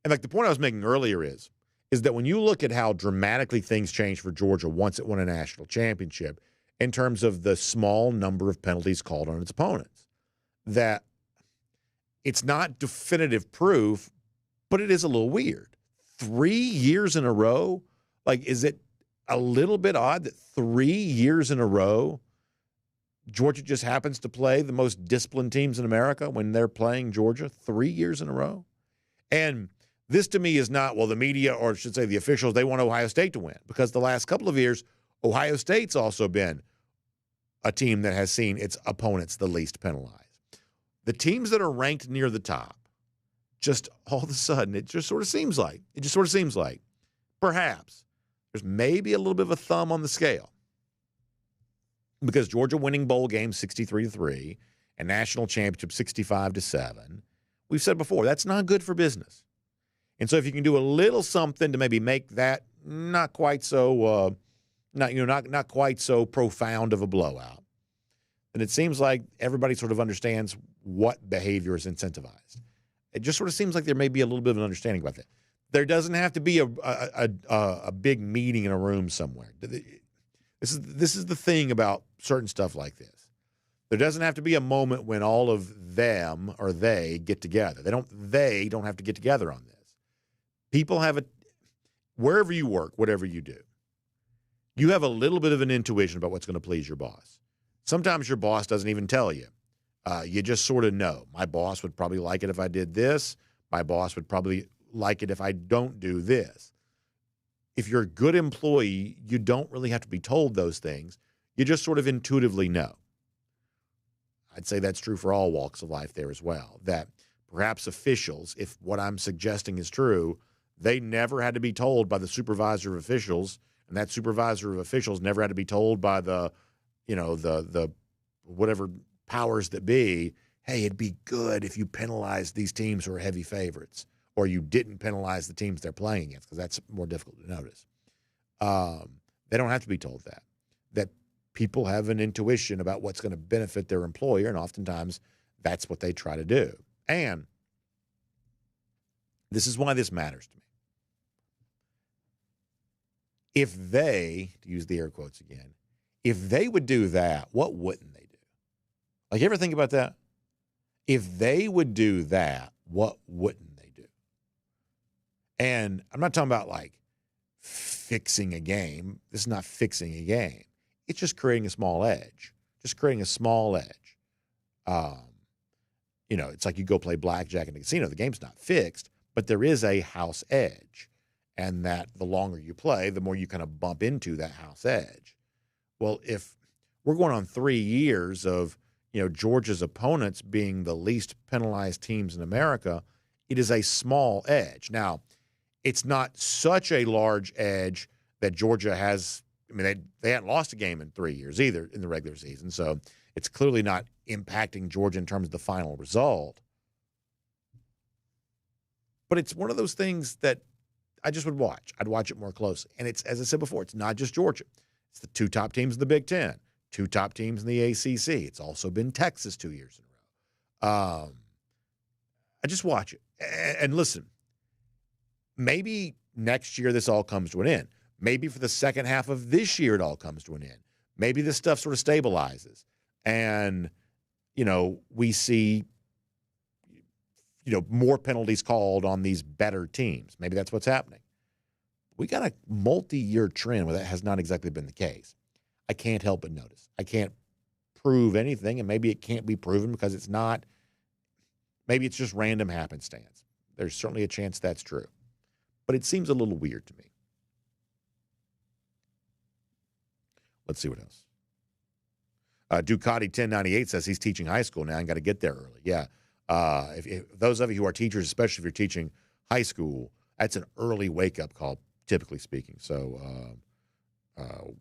and like the point I was making earlier is that when you look at how dramatically things changed for Georgia once it won a national championship in terms of the small number of penalties called on its opponents, that it's not definitive proof, but it is a little weird. 3 years in a row? Like, is it a little bit odd that 3 years in a row Georgia just happens to play the most disciplined teams in America when they're playing Georgia 3 years in a row. And this to me is not, well, the media, or I should say the officials, they want Ohio State to win, because the last couple of years, Ohio State's also been a team that has seen its opponents the least penalized. The teams that are ranked near the top, just all of a sudden, it just sort of seems like perhaps there's maybe a little bit of a thumb on the scale. Because Georgia winning bowl games 63-3 and national championship 65-7, we've said before, that's not good for business. And so if you can do a little something to maybe make that not quite so not quite so profound of a blowout, then it seems like everybody sort of understands what behavior is incentivized. It just sort of seems like there may be a little bit of an understanding about that. There doesn't have to be a big meeting in a room somewhere. This is the thing about certain stuff like this. There doesn't have to be a moment when all of them or they get together. They don't have to get together on this. People have wherever you work, whatever you do, you have a little bit of an intuition about what's going to please your boss. Sometimes your boss doesn't even tell you. You just sort of know. My boss would probably like it if I did this. My boss would probably like it if I don't do this. If you're a good employee, you don't really have to be told those things. You just sort of intuitively know. I'd say that's true for all walks of life there as well, that perhaps officials, if what I'm suggesting is true, they never had to be told by the supervisor of officials, and that supervisor of officials never had to be told by the whatever powers that be, hey, it'd be good if you penalized these teams who are heavy favorites, or you didn't penalize the teams they're playing against, because that's more difficult to notice. They don't have to be told that people have an intuition about what's going to benefit their employer, and oftentimes that's what they try to do. And this is why this matters to me. If they, to use the air quotes again, if they would do that, what wouldn't they do? Like, you ever think about that? If they would do that, what wouldn't they do? And I'm not talking about like fixing a game. This is not fixing a game. It's just creating a small edge. Just creating a small edge. It's like you go play blackjack in a casino. The game's not fixed, but there is a house edge. And that the longer you play, the more you kind of bump into that house edge. Well, if we're going on 3 years of, Georgia's opponents being the least penalized teams in America, it is a small edge. Now, it's not such a large edge that Georgia has. I mean, they hadn't lost a game in 3 years either in the regular season. So it's clearly not impacting Georgia in terms of the final result. But it's one of those things that I just would watch. I'd watch it more closely. And it's, as I said before, it's not just Georgia. It's the 2 top teams in the Big Ten, 2 top teams in the ACC. It's also been Texas 2 years in a row. I just watch it. And listen, maybe next year this all comes to an end. Maybe for the second half of this year it all comes to an end. Maybe this stuff sort of stabilizes. And, we see, more penalties called on these better teams. Maybe that's what's happening. We got a multi-year trend where that has not exactly been the case. I can't help but notice. I can't prove anything, and maybe it can't be proven because it's not. Maybe it's just random happenstance. There's certainly a chance that's true. But it seems a little weird to me. Let's see what else. Ducati 1098 says he's teaching high school now and got to get there early. Yeah. If those of you who are teachers, especially if you're teaching high school, that's an early wake-up call, typically speaking. So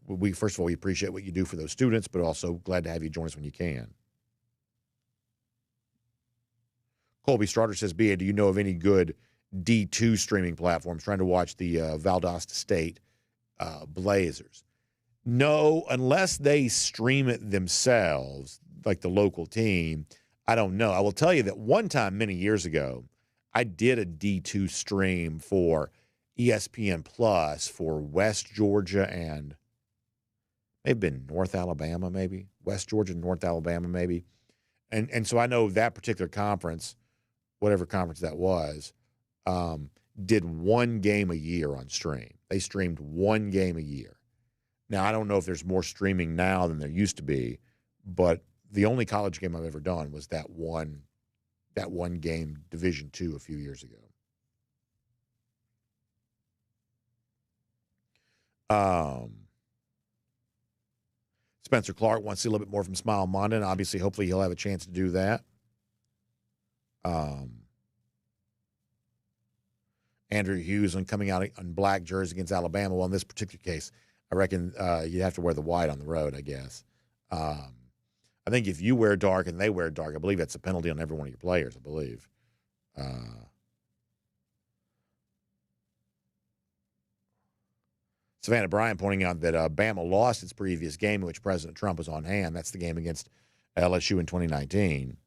we first of all, we appreciate what you do for those students, but also glad to have you join us when you can. Colby Starter says, BA, do you know of any good D2 streaming platforms? Trying to watch the Valdosta State Blazers. No, unless they stream it themselves, like the local team, I don't know. I will tell you that one time many years ago, I did a D2 stream for ESPN Plus for West Georgia and maybe been North Alabama, maybe. West Georgia, North Alabama, maybe. And so I know that particular conference, whatever conference that was, did one game a year on stream. They streamed one game a year. Now, I don't know if there's more streaming now than there used to be, but the only college game I've ever done was that one game Division II a few years ago. Spencer Clark wants to see a little bit more from Smile Monda, and obviously, hopefully, he'll have a chance to do that. Andrew Hughes on coming out on black jersey against Alabama. Well, in this particular case, I reckon you have to wear the white on the road, I guess. I think if you wear dark and they wear dark, I believe that's a penalty on every one of your players, I believe. Savannah Bryant pointing out that Bama lost its previous game in which President Trump was on hand. That's the game against LSU in 2019.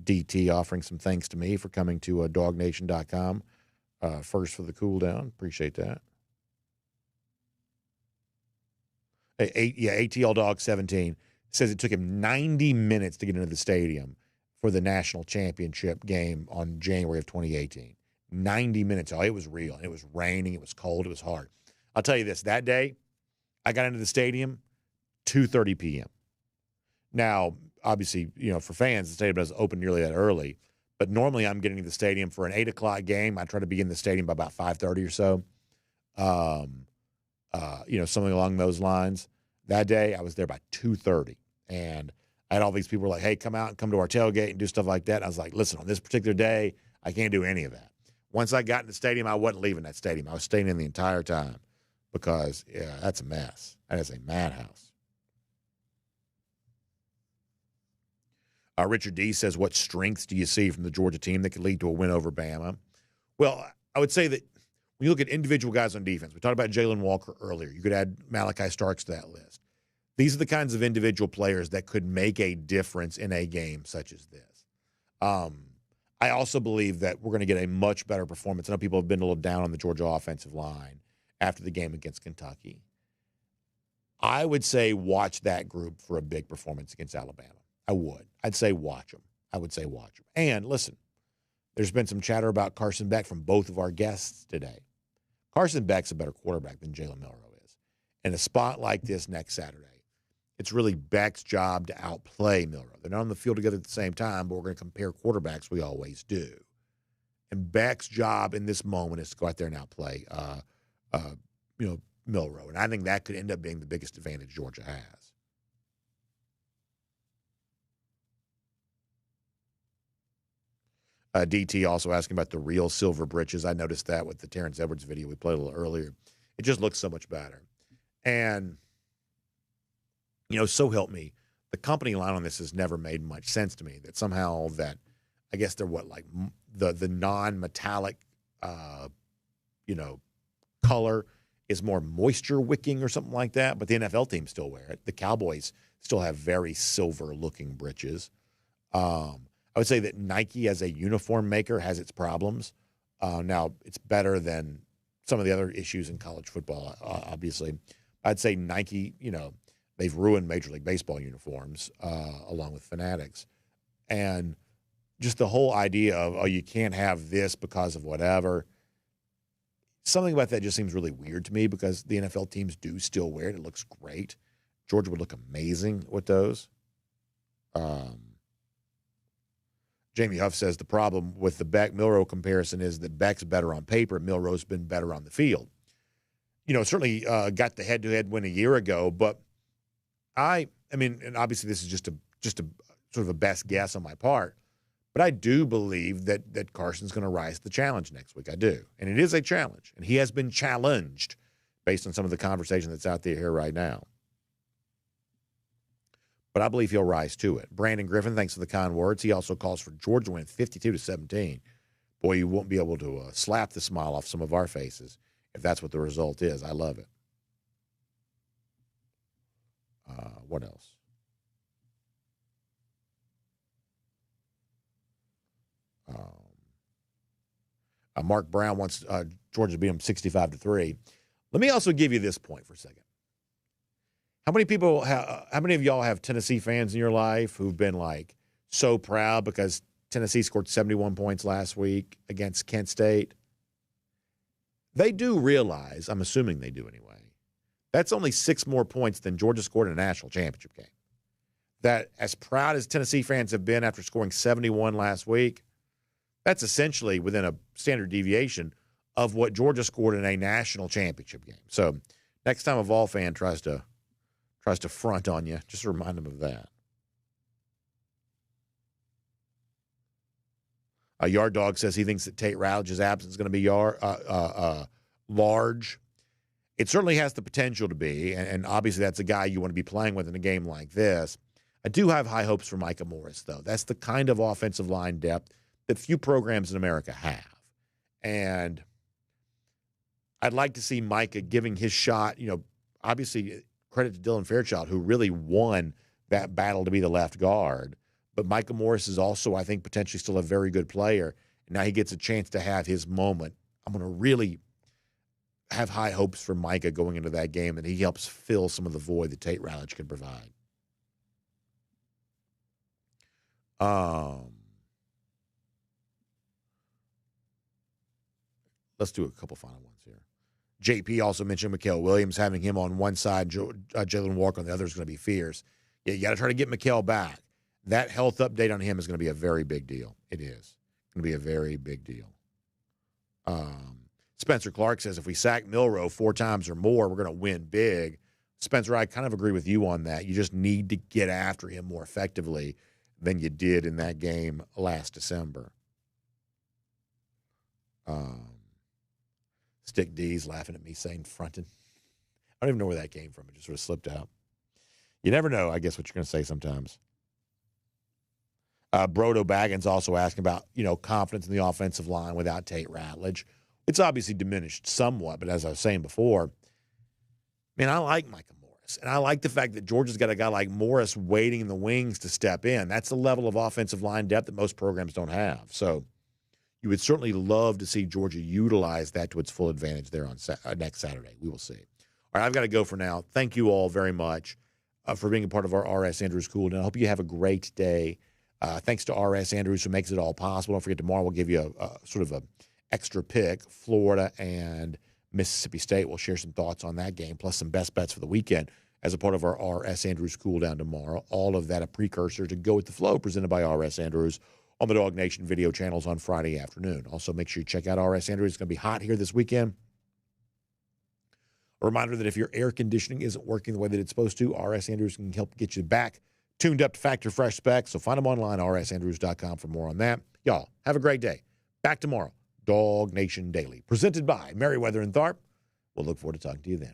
DT offering some thanks to me for coming to DawgNation.com first for the cool down. Appreciate that. ATL Dog 17 says it took him 90 minutes to get into the stadium for the national championship game on January of 2018. 90 minutes. Oh, it was real. It was raining. It was cold. It was hard. I'll tell you this. That day, I got into the stadium 2:30 p.m. Now, obviously, for fans, the stadium doesn't open nearly that early. But normally I'm getting to the stadium for an 8 o'clock game. I try to be in the stadium by about 5:30 or so. Something along those lines. That day, I was there by 2:30. And I had all these people were like, hey, come out and come to our tailgate and do stuff like that. And I was like, listen, on this particular day, I can't do any of that. Once I got in the stadium, I wasn't leaving that stadium. I was staying in the entire time because, that's a mess. That is a madhouse. Richard D. says, what strengths do you see from the Georgia team that could lead to a win over Bama? Well, I would say that when you look at individual guys on defense, we talked about Jalon Walker earlier. You could add Malachi Starks to that list. These are the kinds of individual players that could make a difference in a game such as this. I also believe that we're going to get a much better performance. I know people have been a little down on the Georgia offensive line after the game against Kentucky. I would say watch that group for a big performance against Alabama. I would. I'd say watch them. I would say watch them. And listen, there's been some chatter about Carson Beck from both of our guests today. Carson Beck's a better quarterback than Jalen Milroe is. In a spot like this next Saturday, it's really Beck's job to outplay Milroe. They're not on the field together at the same time, but we're going to compare quarterbacks. We always do. And Beck's job in this moment is to go out there and outplay, Milroe. And I think that could end up being the biggest advantage Georgia has. DT also asking about the real silver britches. I noticed that with the Terrence Edwards video we played a little earlier. It just looks so much better. And, so help me, the company line on this has never made much sense to me, that somehow that, I guess they're the non-metallic, color is more moisture wicking or something like that, but the NFL teams still wear it. The Cowboys still have very silver-looking britches. I would say that Nike as a uniform maker has its problems. Now, it's better than some of the other issues in college football, obviously. I'd say Nike, they've ruined Major League Baseball uniforms along with Fanatics. And just the whole idea of, you can't have this because of whatever. Something about that just seems really weird to me because the NFL teams do still wear it. It looks great. Georgia would look amazing with those. Jamie Huff says the problem with the Beck-Milroe comparison is that Beck's better on paper. Milroe's been better on the field. Certainly got the head-to-head win a year ago, but I mean, and obviously this is just a sort of a best guess on my part, but I do believe that Carson's going to rise to the challenge next week. I do. And it is a challenge, and he has been challenged based on some of the conversation that's out there here right now. But I believe he'll rise to it. Brandon Griffin, thanks for the kind words. He also calls for Georgia to win 52-17. Boy, you won't be able to slap the smile off some of our faces if that's what the result is. I love it. What else? Mark Brown wants Georgia to beat him 65-3. Let me also give you this point for a second. How many of y'all have Tennessee fans in your life who've been so proud because Tennessee scored 71 points last week against Kent State? They do realize, I'm assuming they do anyway, That's only 6 more points than Georgia scored in a national championship game. That, as proud as Tennessee fans have been after scoring 71 last week, that's essentially within a standard deviation of what Georgia scored in a national championship game. So next time a Vol fan tries to front on you, just remind them of that. Yard Dog says he thinks that Tate Ratledge's absence is going to be large. It certainly has the potential to be, and obviously that's a guy you want to be playing with in a game like this. I do have high hopes for Micah Morris, though. That's the kind of offensive line depth that few programs in America have. And I'd like to see Micah giving his shot. Obviously credit to Dylan Fairchild, who really won that battle to be the left guard. But Micah Morris is also, I think, potentially still a very good player. And now he gets a chance to have his moment. I'm going to really have high hopes for Micah going into that game, and he helps fill some of the void that Tate Ratledge can provide. Let's do a couple final ones here. JP also mentioned Mikael Williams, having him on one side, Jalon Walker on the other is going to be fierce. Yeah, you got to try to get Mikael back. That health update on him is going to be a very big deal. It is going to be a very big deal. Spencer Clark says if we sack Milroe 4 times or more, we're going to win big. Spencer, I kind of agree with you on that. You just need to get after him more effectively than you did in that game last December. Stick D's laughing at me saying fronting. I don't even know where that came from. It just sort of slipped out. You never know, I guess, what you're going to say sometimes. Brodo Baggins also asking about, confidence in the offensive line without Tate Ratledge. It's obviously diminished somewhat, but as I was saying before, man, I like Micah Morris. And I like the fact that Georgia's got a guy like Morris waiting in the wings to step in. That's the level of offensive line depth that most programs don't have. So you would certainly love to see Georgia utilize that to its full advantage there on next Saturday. We will see. All right, I've got to go for now. Thank you all very much for being a part of our R.S. Andrews Cool Down. I hope you have a great day. Thanks to R.S. Andrews, who makes it all possible. Don't forget, tomorrow we'll give you a sort of a extra pick. Florida and Mississippi State. We'll share some thoughts on that game, plus some best bets for the weekend as a part of our R.S. Andrews Cool Down tomorrow. All of that a precursor to Go with the Flow, presented by R.S. Andrews on the DawgNation video channels on Friday afternoon. Also, make sure you check out R.S. Andrews. It's going to be hot here this weekend. A reminder that if your air conditioning isn't working the way that it's supposed to, R.S. Andrews can help get you back tuned up to factor fresh specs. So find them online, rsandrews.com, for more on that. Y'all, have a great day. Back tomorrow, DawgNation Daily, presented by Merriweather and Tharp. We'll look forward to talking to you then.